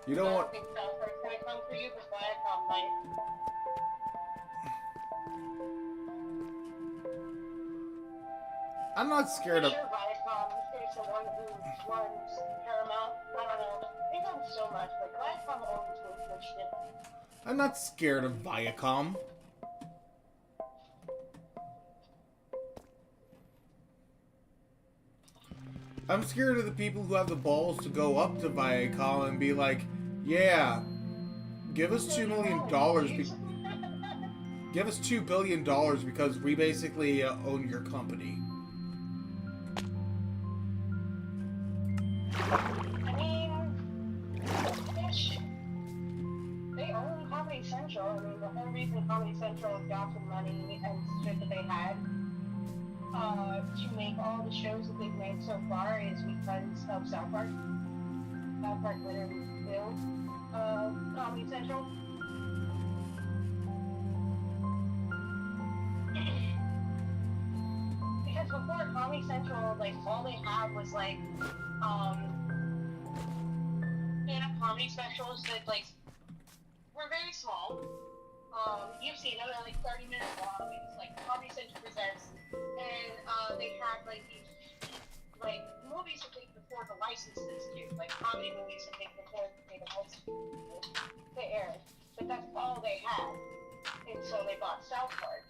you don't want. I think South Park's gonna come for you, but Viacom might. I'm not scared of. Sure, Viacom is the one who runs Paramount. I don't know. They own so much, but Viacom owns most shit. I'm not scared of Viacom. I'm scared of the people who have the balls to go up to Viacom and be like, "Yeah, give us $2 million. Give us $2 billion because we basically own your company." I mean, ish. They own Comedy Central. I mean, the whole reason Comedy Central got the money and shit that they had to make all the shows that they've made so far is because of South Park. South Park literally built Comedy Central. Because before Comedy Central, like, all they had was, like, stand-up comedy specials that, like, were very small. You've seen them, they're like 30 minutes long. It's like Comedy Central Presents. And they had like these like movies that they could afford the licenses to, like comedy movies that they could afford to pay the licenses to air. But that's all they had. And so they bought South Park.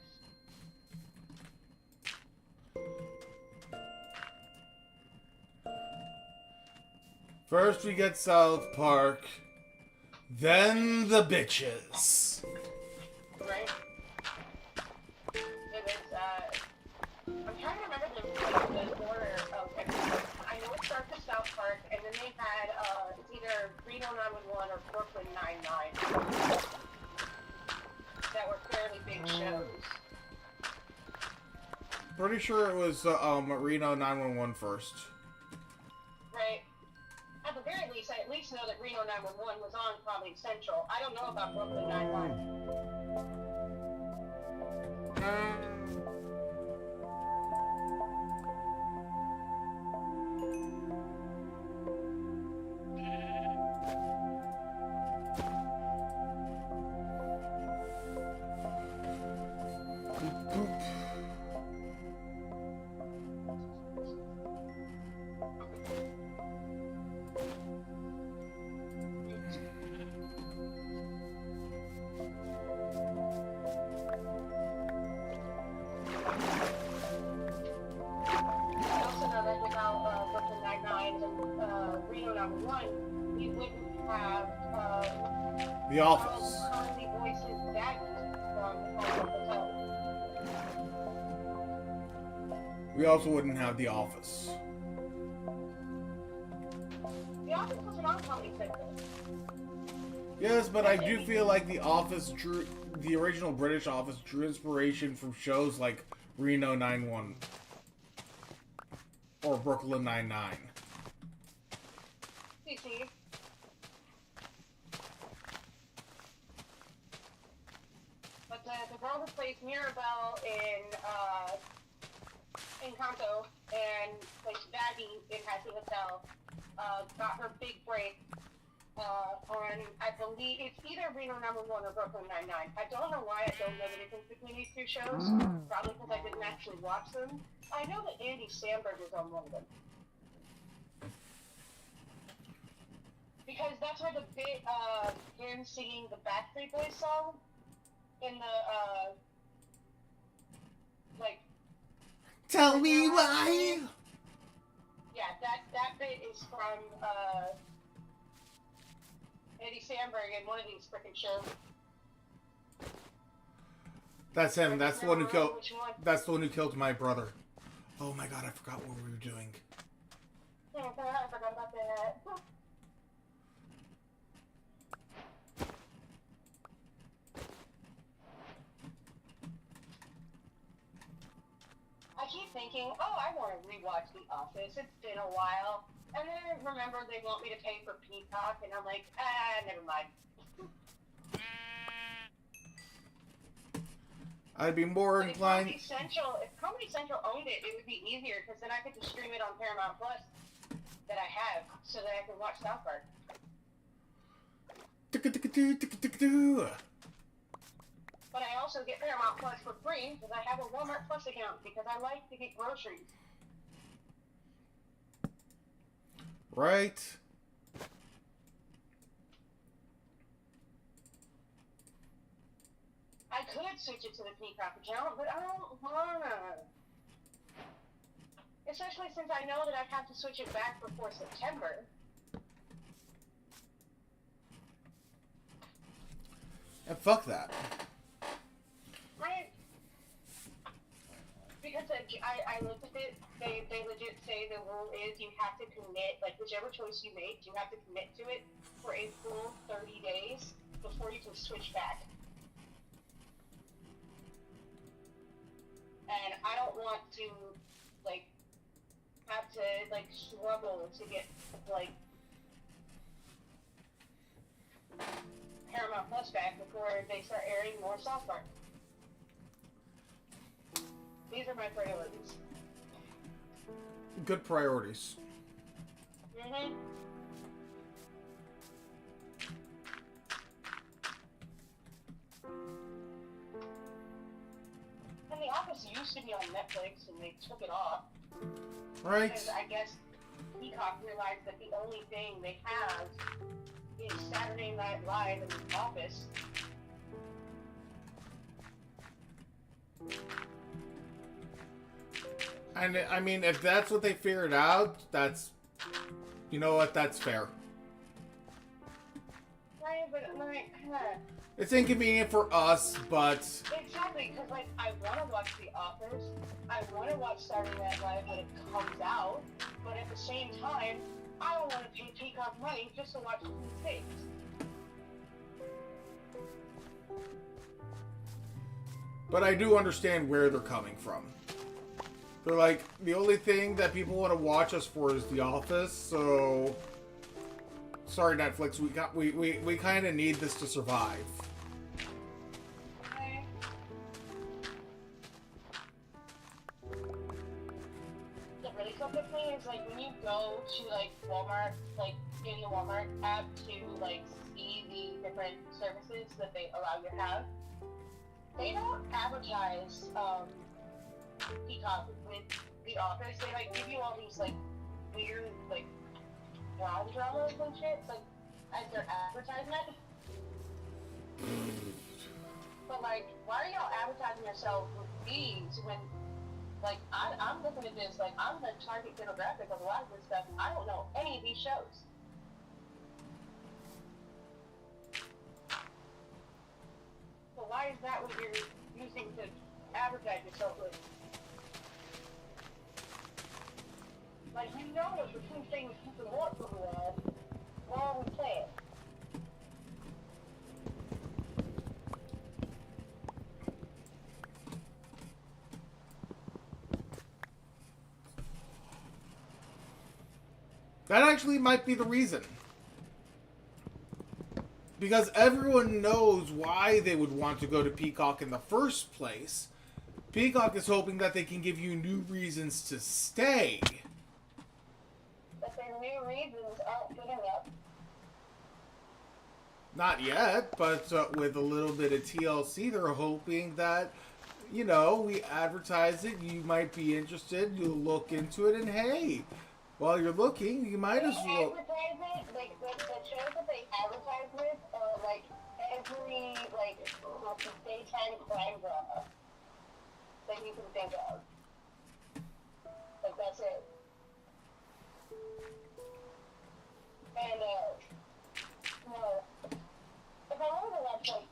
First we get South Park, then the bitches. Right? It was, I'm trying to remember the order of episodes. I know it starts with South Park, and then they had, it's either Reno 911 or Brooklyn Nine-Nine that were fairly big shows. Pretty sure it was Reno 911 first. least know that Reno 911 was on Comedy Central. I don't know about Brooklyn Nine-Nine. I also know that without Brooklyn Nine-Nine and Reno 911, we wouldn't have The Office. Conley voices that from the Hotel. We also wouldn't have The Office. The Office wasn't on Comedy Central. Yes, but I do feel like the original British Office drew inspiration from shows like Reno 911 or Brooklyn Nine-Nine. CC. But the girl who plays Mirabelle in Kanto and plays Baggy in Happy Hotel got her big break on, I believe, it's either Reno 911 or Brooklyn Nine-Nine. I don't know why I don't know the difference between these two shows. Probably because I didn't actually watch them. I know that Andy Samberg is on one of them. Because that's where the bit him singing the Backstreet Boys song in the like. Tell me why. Yeah, that bit is from Andy Samberg in one of these frickin' shows. That's him. That's the one who killed. Which one? That's the one who killed my brother. Oh my god, I forgot what we were doing. Oh, I forgot about that. I keep thinking, oh, I want to rewatch The Office. It's been a while. And then I remember they want me to pay for Peacock, and I'm like, never mind. I'd be more But inclined. if Comedy Central owned it, it would be easier, because then I could just stream it on Paramount Plus that I have, so that I can watch South Park. But I also get Paramount Plus for free, because I have a Walmart Plus account, because I like to get groceries. Right. I could switch it to the Peacock account, but I don't wanna. Especially since I know that I'd have to switch it back before September. And fuck that. Right? Because I looked at it, they legit say the rule is you have to commit, like whichever choice you make, you have to commit to it for a full 30 days before you can switch back. And I don't want to, like, have to, like, struggle to get, like, Paramount Plus back before they start airing more South Park. These are my priorities. Good priorities. Mm-hmm. And The Office used to be on Netflix, and they took it off. Right. Because I guess Peacock realized that the only thing they have is Saturday Night Live and The Office. And I mean, if that's what they figured out, that's, you know what, that's fair. Right, but like, It's inconvenient for us, but exactly, because like I want to watch The Office, I want to watch Saturday Night Live when it comes out, but at the same time, I don't want to pay Peacock money just to watch these things. but I do understand where they're coming from. They're like, the only thing that people want to watch us for is The Office, so Sorry, Netflix. We kind of need this to survive. Okay. The really something thing is like when you go to like Walmart, like in the Walmart app to like see the different services that they allow you to have, they don't advertise Peacock with The Office. They like give you all these like weird like dramas and shit, like as their advertisement. But like, why are y'all advertising yourself with these when, like, I'm looking at this, like, I'm the target demographic of a lot of this stuff, and I don't know any of these shows. So why is that what you're using to advertise yourself with? Like, you know there's the two things you can want from the ad. Why are we playing? That actually might be the reason. Because everyone knows why they would want to go to Peacock in the first place. Peacock is hoping that they can give you new reasons to stay. But their new reasons aren't good enough. Not yet, but with a little bit of TLC, they're hoping that, you know, we advertise it, you might be interested, you'll look into it, and hey, while you're looking, you might as well... Advertise it, like, the shows that they advertise with are, like, every, like, daytime crime drama that you can think of. Like, that's it. And, no. If I wanted to watch, like,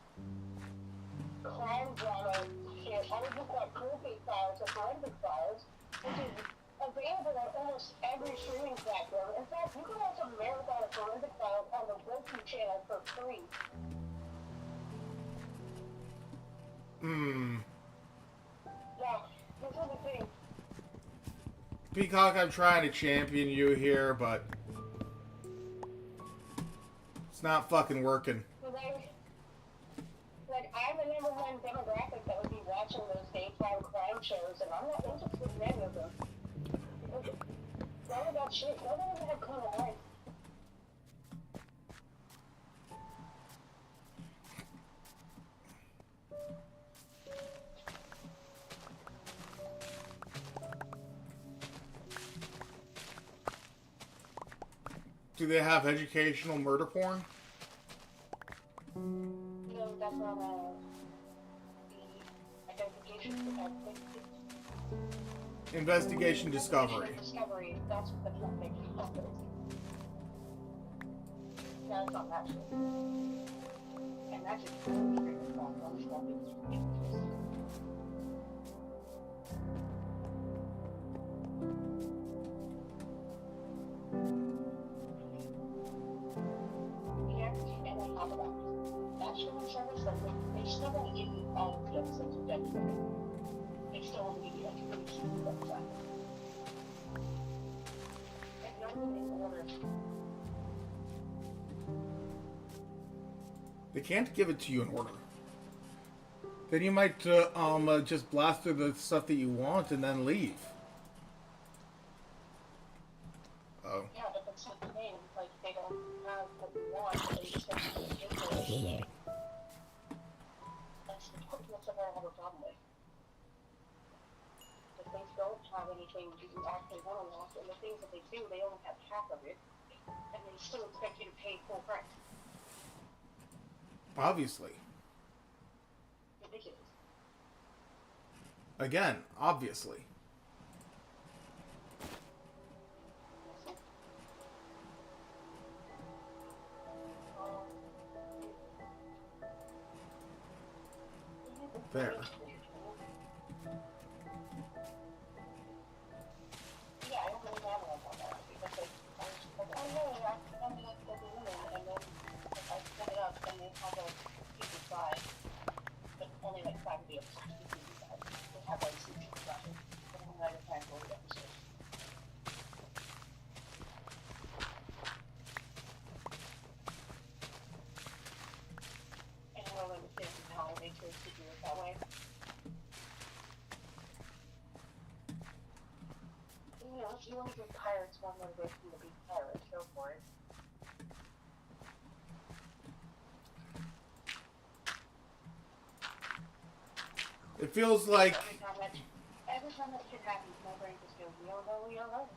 crime drama shit, I would just watch Cool Files or Forensic Files, which is available on almost every streaming platform. In fact, you can also marathon a Forensic Files on the Roku channel for free. Yeah, this is the thing. Peacock, I'm trying to champion you here, but... it's not fucking working. Like, I'm the number one demographic that would be watching those daytime crime shows, and I'm not interested in any of them. None of that shit, none of them have come to life. Do they have educational murder porn? No, that's not the identification. Investigation Discovery. Discovery, that's what the full thing is. No, it's not that shit. And that's just really straight from and on top of that, that streaming service, like, they still don't give you all of the episodes of Deadwood. They still only give you like a really few website. And none of them in order. They can't give it to you in order. Then you might just blast through the stuff that you want and then leave. Oh. Yeah, but that's not the thing. Like, they don't have what you want, they just have to put it in there. That's what I have a problem with. The things don't have anything that you actually want to watch, and the things that they do, they only have half of it, and they still expect you to pay full price. Obviously. Ridiculous. Again, obviously. There. Yeah, I don't really have one on that because I was like, oh yeah, I'm like the balloon, and then I set it up and then have a season 5, but only like 5 of the episodes of season 5. They have like season 5, but I'm not a fan for the episodes. long as the pirates want motivation to be pirates, go for it. It feels like Every time that shit happens, my brain just goes, we all know, we all know.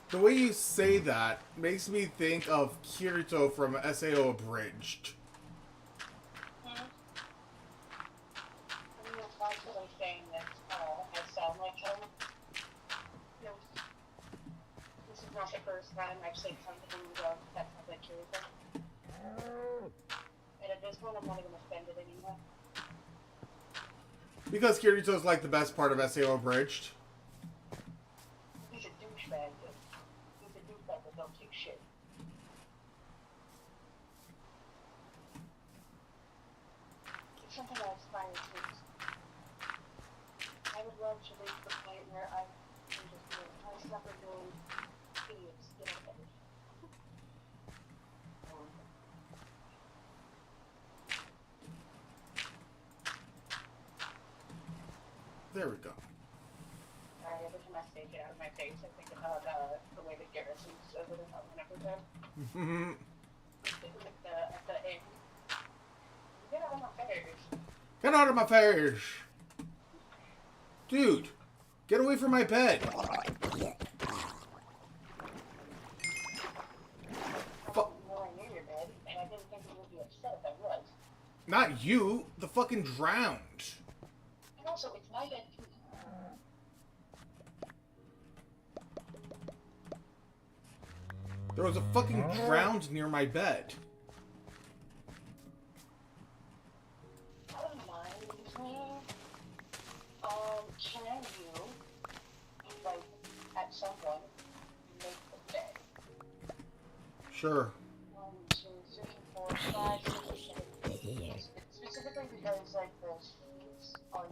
the way you say that makes me think of Kirito from SAO Abridged. I mean, it's constantly saying that I sound like him. You know, this is not the first time I've said something and go, that sounds like Kirito. And at this point, I'm not even offended anymore. Because Kirito's like the best part of SAO Abridged. He's a douchebag, dude. He's a douchebag that don't take shit. It's something I aspire to. I would love to reach the point where I can just be a high sucker doing idiots, you know, There we go. every time I say get out of my face, I think about the way that Garrison says it in an episode. At the end. Get out of my face. Get out of my face! Dude, get away from my bed! I'm nowhere near your bed, and I didn't think you would be upset if I was. Not you, the fucking drowned. And also, it's my bed too. There was a fucking drowned near my bed. I don't mind me. Can you, like, at some point, make the bed? Sure. 1, 2, 3, 4, 5, 6, 7. Specifically because, like, the sheets on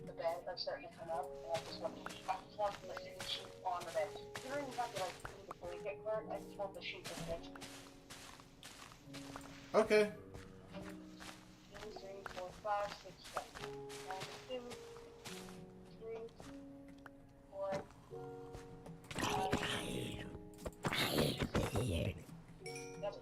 the bed are starting to come up, and I just want the sheet on the bed. You don't even have to, like, do the blanket part, I just want the sheet on the bed. Okay. 2, 3, 4, 5, 6, 7. 1, 2, 3, 4, 5, 6, 7.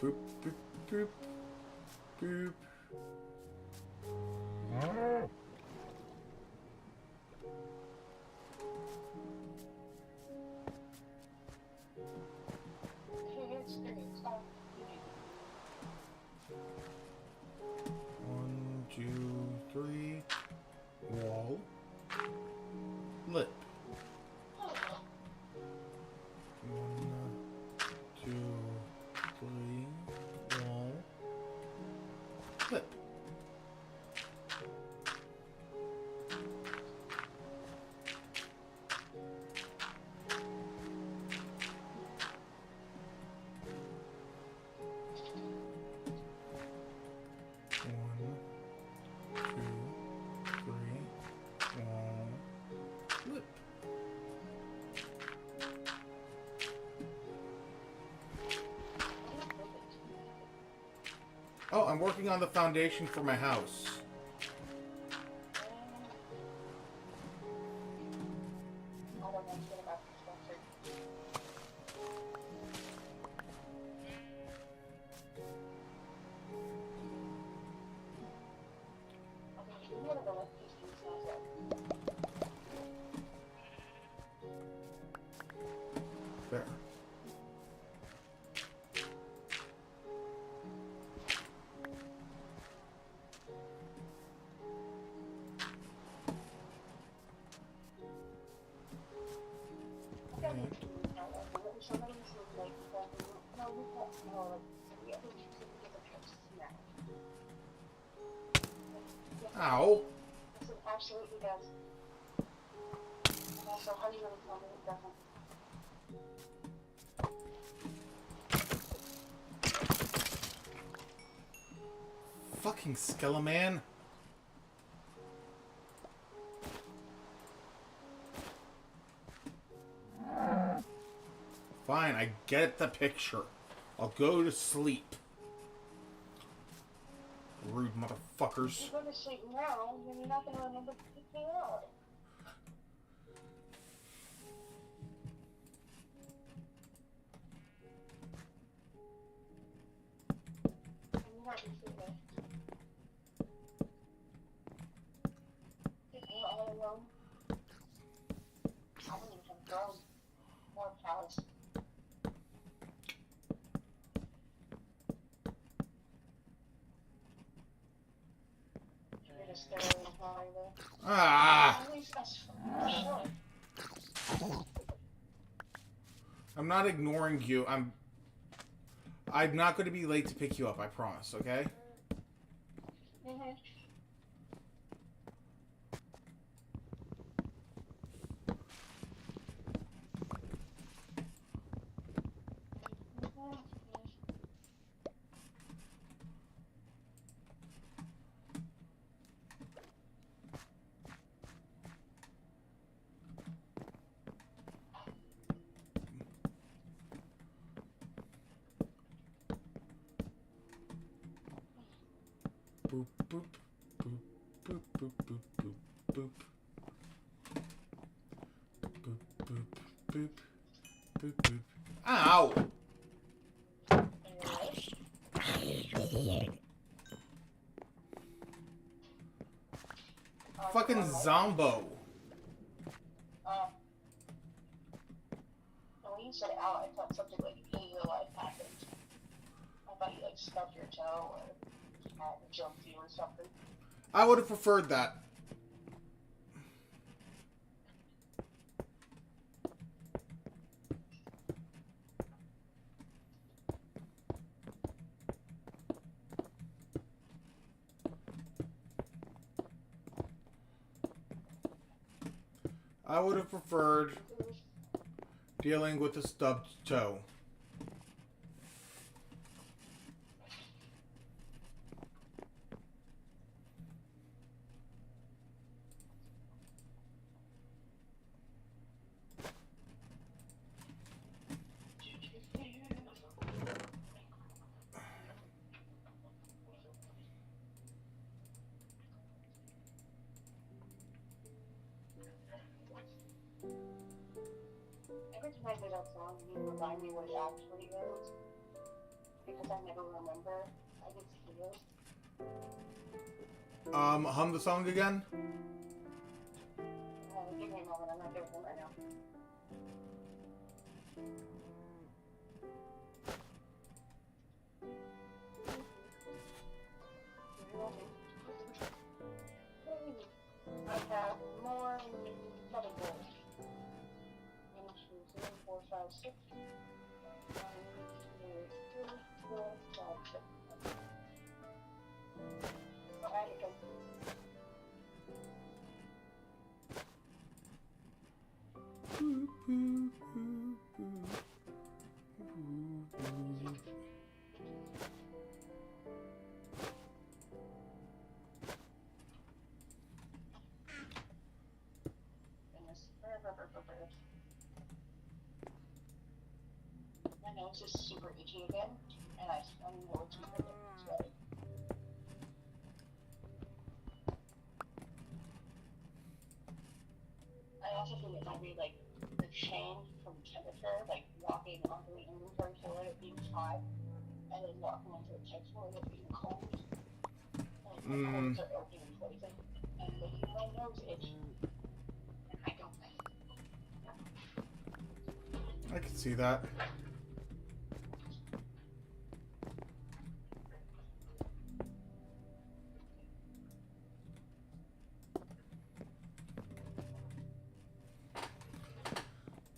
Boop, boop, boop. Boop. One, two, three. Wall. Lip. One, two, three. Wall. Lip. Lip. Oh, I'm working on the foundation for my house. I don't know shit about construction. Okay, you wanna go with these things now, There. Ow. Yes, it absolutely does. And also, how do you really tell me it doesn't? Fucking Skeleman. Fine, I get the picture. I'll go to sleep. Rude motherfuckers. If you go to sleep now, then you're not going to remember to pick me up. I'm not sleeping. Take me all alone. I wouldn't even grown more cows. You're just staring behind there. Ah! At least that's sure. I'm not ignoring you. I'm not going to be late to pick you up, I promise, okay? Mm-hmm. Boop, boop, boop, boop, boop, boop, boop, boop. Boop, boop, boop, boop, boop. Ow! Fucking Zombo. When you said out, I thought something like in real life happened. I thought you like stubbed your toe or jumped you or something. I would have preferred that. I would have preferred dealing with a stubbed toe. Every time I hear that song, you remind me what it actually is. Because I never remember. I just hear it. Hum the song again? Give me a moment, I'm not doing it right now. I have more money goals. 1, 2, 3, 4, 5, 6. 1, 2, 3, 4, 5, 6. Alright, okay. My nose is super itchy again, and I know it's weird. So. I also think it might be like the change from temperature, like walking onto the inventory floor it being hot, and then walking into the text floor it being cold. Like my cords are opening and closing, and making my nose itch. And I don't like it. I can see that.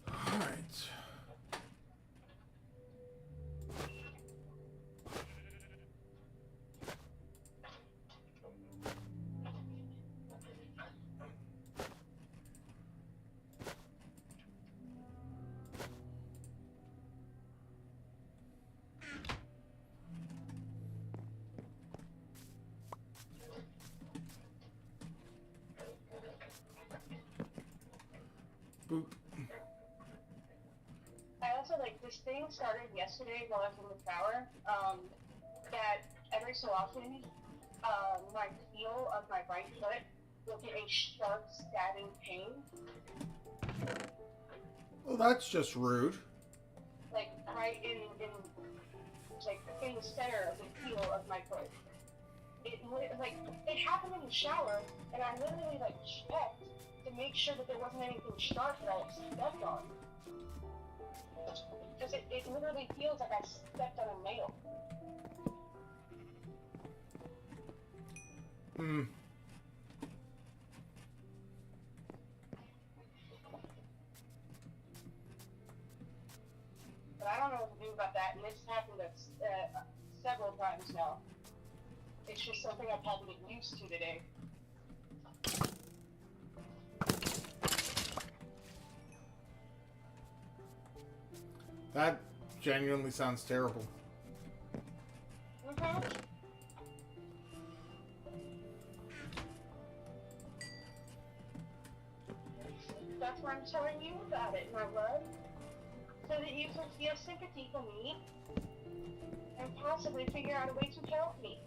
Alright. like, this thing started yesterday while I was in the shower, that every so often, my heel of my right foot will get a sharp stabbing pain. Well, that's just rude. Like, right in the center of the heel of my foot. It happened in the shower, and I literally, like, checked to make sure that there wasn't anything sharp that I had stepped on. Because it literally feels like I stepped on a nail. But I don't know what to do about that, and this happened several times now. It's just something I've had to get used to today. That genuinely sounds terrible. Mm-hmm. That's why I'm telling you about it, my love. So that you can feel sympathy for me and possibly figure out a way to help me.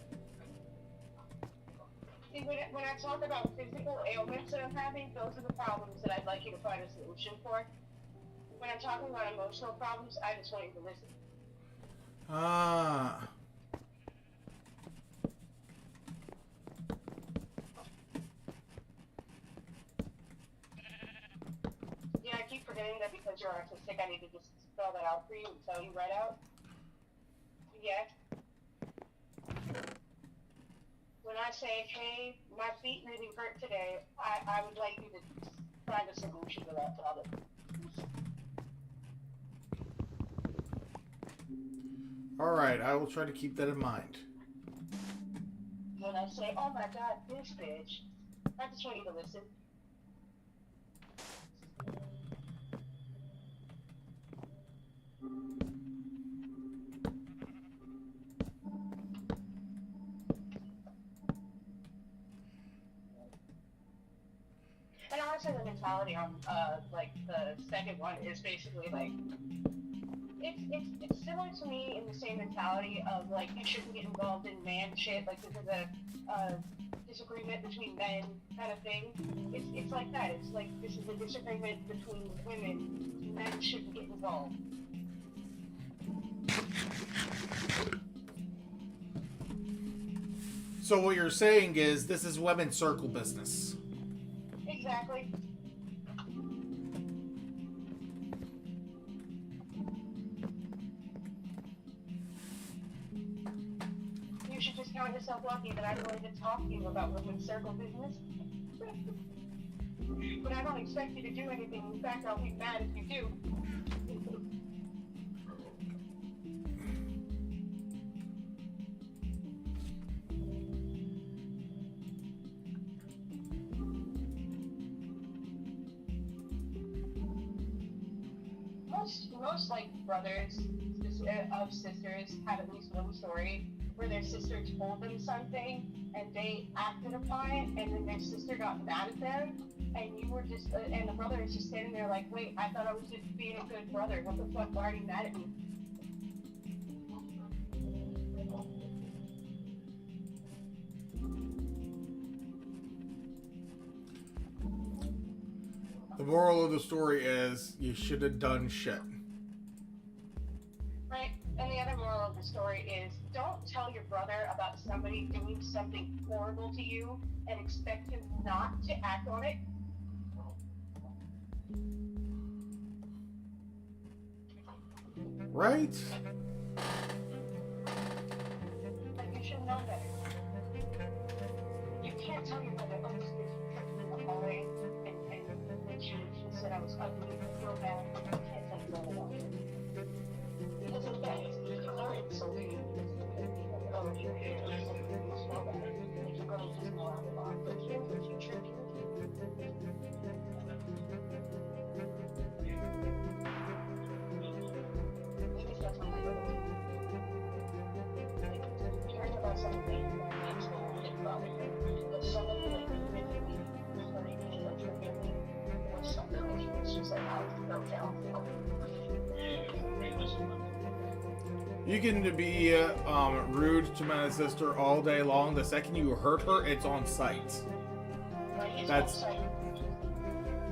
See, when I talk about physical ailments that I'm having, those are the problems that I'd like you to find a solution for. When I'm talking about emotional problems, I just want you to listen. Ah. Yeah, I keep forgetting that because you're autistic, I need to just spell that out for you and tell you right out. Yeah. When I say, hey, my feet really hurt today, I would like you to find a solution to that problem. Alright, I will try to keep that in mind. When I say, oh my god, this bitch, I just want you to listen. And honestly, the mentality on, like, the second one is basically, like, it's similar to me in the same mentality of, like, you shouldn't get involved in man shit, like, this is a disagreement between men kind of thing. It's like that. It's like, this is a disagreement between women. Men shouldn't get involved. So what you're saying is this is women's circle business. Exactly. You should just count yourself lucky that I'm willing to talk to you about women's circle business. But I don't expect you to do anything. In fact, I'll be mad if you do. Most like brothers of sisters have at least one story where their sister told them something and they acted upon it, and then their sister got mad at them, and you were just and the brother is just standing there like, wait, I thought I was just being a good brother. What the fuck? Why are you mad at me? The moral of the story is you should have done shit. Right? And the other moral of the story is don't tell your brother about somebody doing something horrible to you and expect him not to act on it. Right? Like, you should know better. You can't tell your brother, oh, this bitch in the hallway and she said I was ugly and feel bad. You can't tell your brother that. Because it's bad. You are insulting. Oh, you're here. You smell bad. Like, you're going to just know out of line. But here's the future. Maybe that's what my brother did. Like, hearing about something that makes me think about it. But somebody like really hurting me or triggering me or something, it's just like I was broke down. You can be rude to my sister all day long. The second you hurt her, it's on sight. That's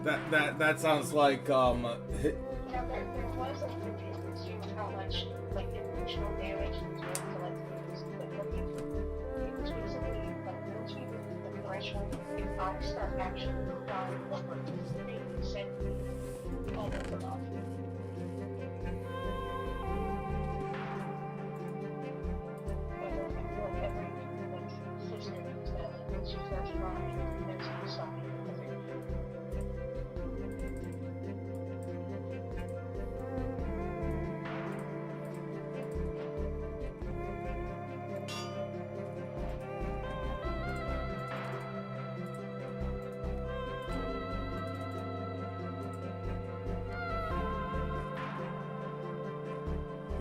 that sounds like Now, there was a difference between how much, like, emotional damage he did to, like, it was basically, like, once we reached the threshold, if I start actually crying over this thing he said to me, all over off. And then I feel like every, like, sister needs that, like, when she starts crying, there's something because it.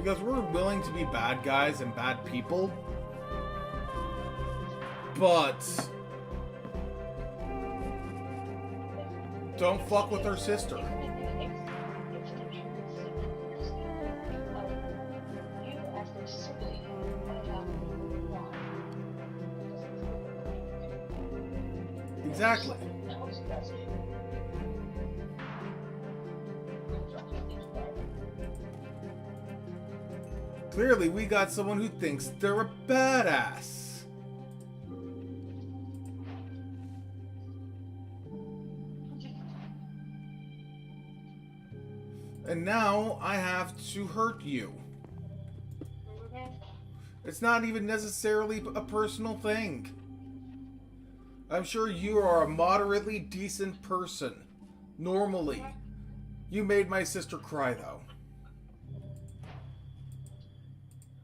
because we're willing to be bad guys and bad people, but don't fuck with our sister. Exactly. Clearly, we got someone who thinks they're a badass. And now I have to hurt you. It's not even necessarily a personal thing. I'm sure you are a moderately decent person. Normally. You made my sister cry, though.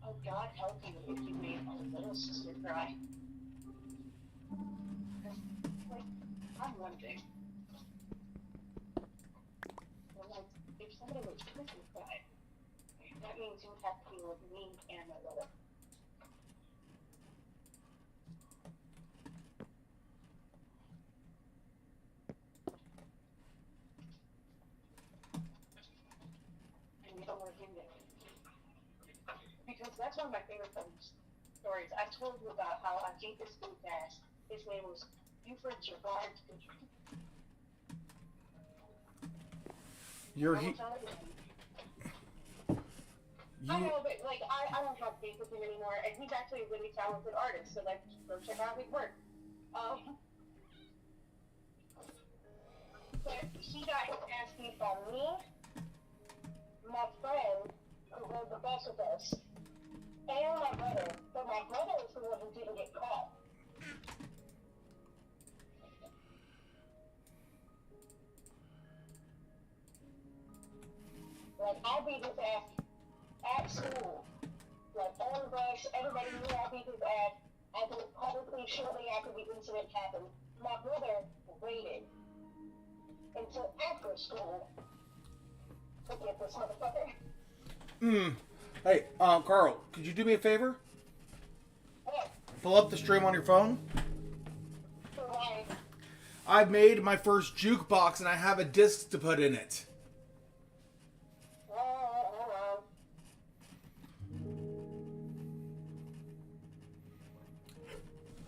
Oh, God help you if you made my little sister cry. Like, I'm wondering. Well, like, if somebody was making me cry, that means you have to be with me and my brother. And you don't want him to. Because that's one of my favorite stories. I've told you about how I hate this dude ass. His name was Buford Gerard. You're I he. will tell it again. I You. know, but like I don't have faith with him anymore, and he's actually a really talented artist. So like, go check out his work. But he got asking from me, my friend who rode the bus with us, and my brother. But my brother was the one who didn't get caught. Like I beat his ass at school. Like on the bus, everybody knew I beat his ass. I did it publicly shortly after the incident happened. My brother waited until after school to get this motherfucker. Hey, Carl, could you do me a favor? What? Pull up the stream on your phone. For why? I've made my first jukebox and I have a disc to put in it. Hold on.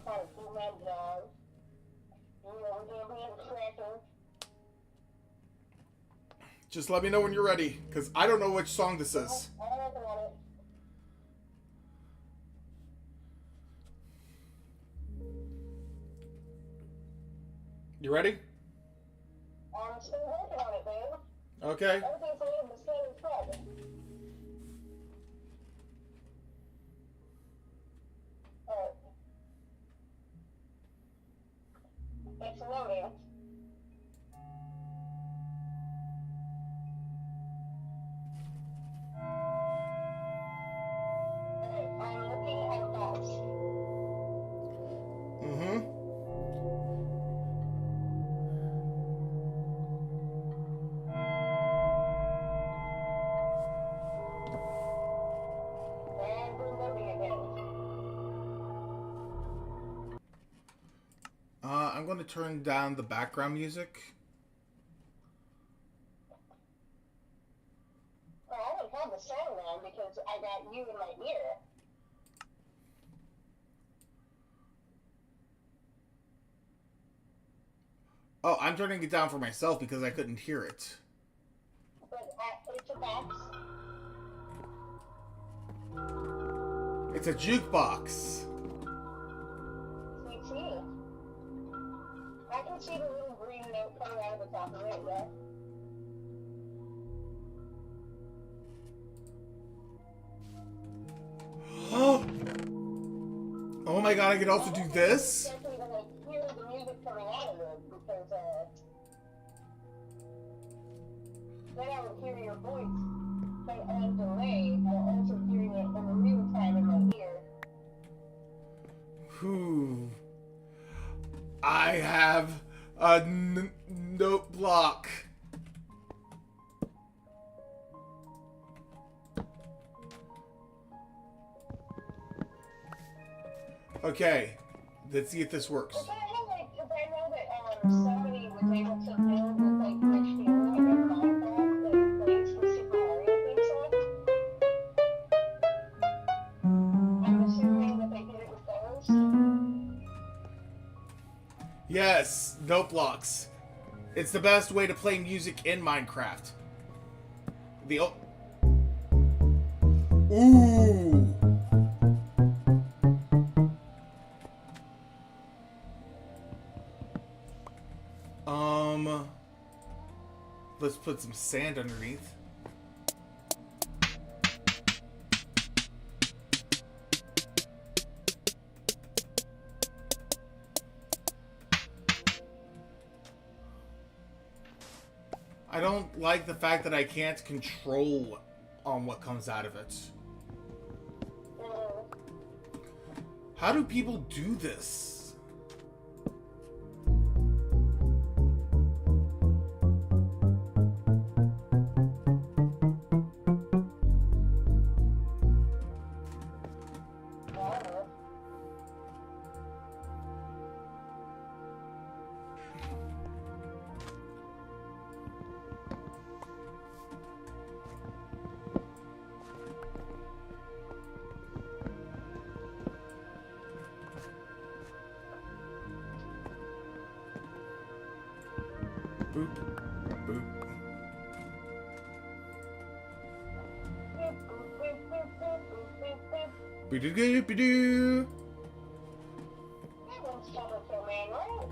Try to do my job. You know, we're gonna be in tracking. Just let me know when you're ready, because I don't know which song this is. I'm working on it. You ready? I'm still working on it, babe. Okay. Everything's in the same track. Alright. It's loading. Alright, I'm looking at box. Mm-hmm. And we're loading again. I'm going to turn down the background music. Oh, I don't have the sound on because I got you in my ear. Oh, I'm turning it down for myself because I couldn't hear it. But it's a box. It's a jukebox. Me too. I can see the little green note coming out of the top of it, yeah. Oh my god, I could also do this? I can like, hear the music coming out of it because then I would hear your voice, but on delay, while also hearing it in real time in my ear. Whew. I have a note block. Okay, let's see if this works. If I know that somebody was able to build with like Rich Fuel and Minecraft that plays the Super Mario theme song, I'm assuming that they did it with those. Yes, note blocks. It's the best way to play music in Minecraft. Ooh. Let's put some sand underneath. I don't like the fact that I can't control on what comes out of it. How do people do this? Boop, boop. Be-do-do-be-do. That one's Summerfield Man, right?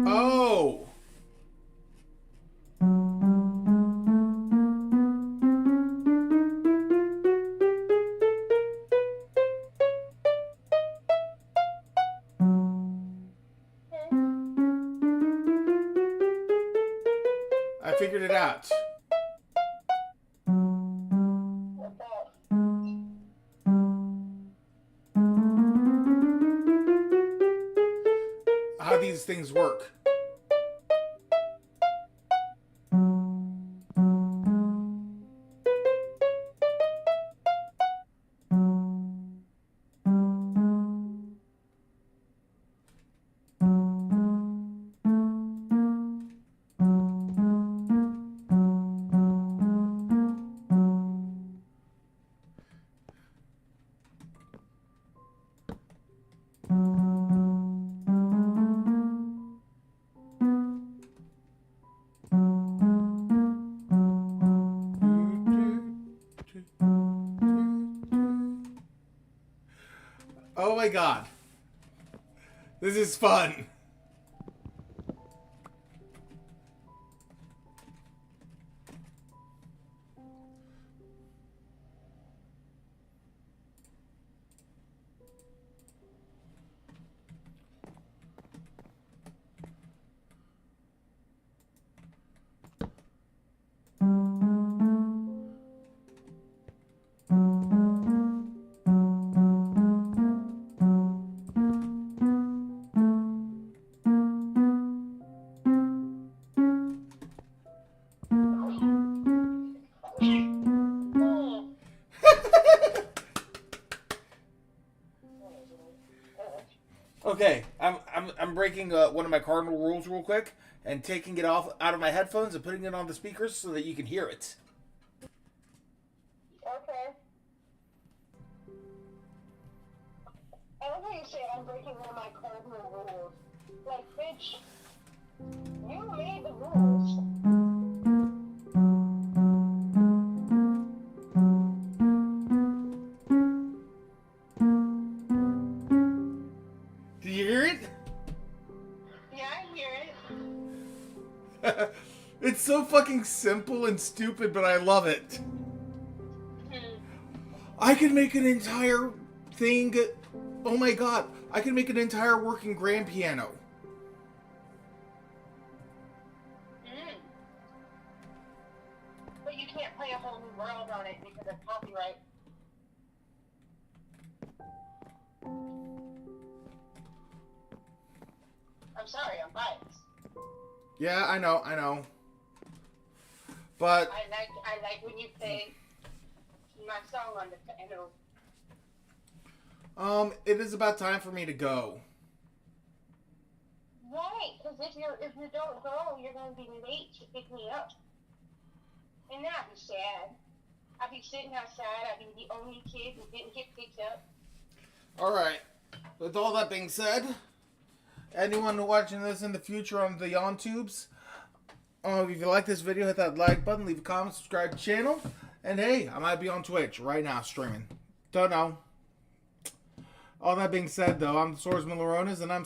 Oh! I figured it out. What's that? How these things work. Oh my god. This is fun. Okay, I'm breaking one of my cardinal rules real quick and taking it off out of my headphones and putting it on the speakers so that you can hear it. Okay. I love how you say I'm breaking one of my cardinal rules. Like, bitch, you made the rules. Do you hear it? Yeah, I hear it. It's so fucking simple and stupid, but I love it. I could make an entire thing. Oh my god, I could make an entire working grand piano. But you can't play a whole new world on it because of copyright. I'm sorry, I'm biased. Yeah, I know. But I like when you play my song on the piano. it is about time for me to go. Right, because if you don't go, you're gonna be late to pick me up, and that'd be sad. I'd be sitting outside. I'd be the only kid who didn't get picked up. All right. With all that being said, anyone watching this in the future on the YouTubes, if you like this video, hit that like button, leave a comment, subscribe to the channel, and hey, I might be on Twitch right now streaming. Don't know. All that being said, though, I'm Swordsman Laronas, and I'm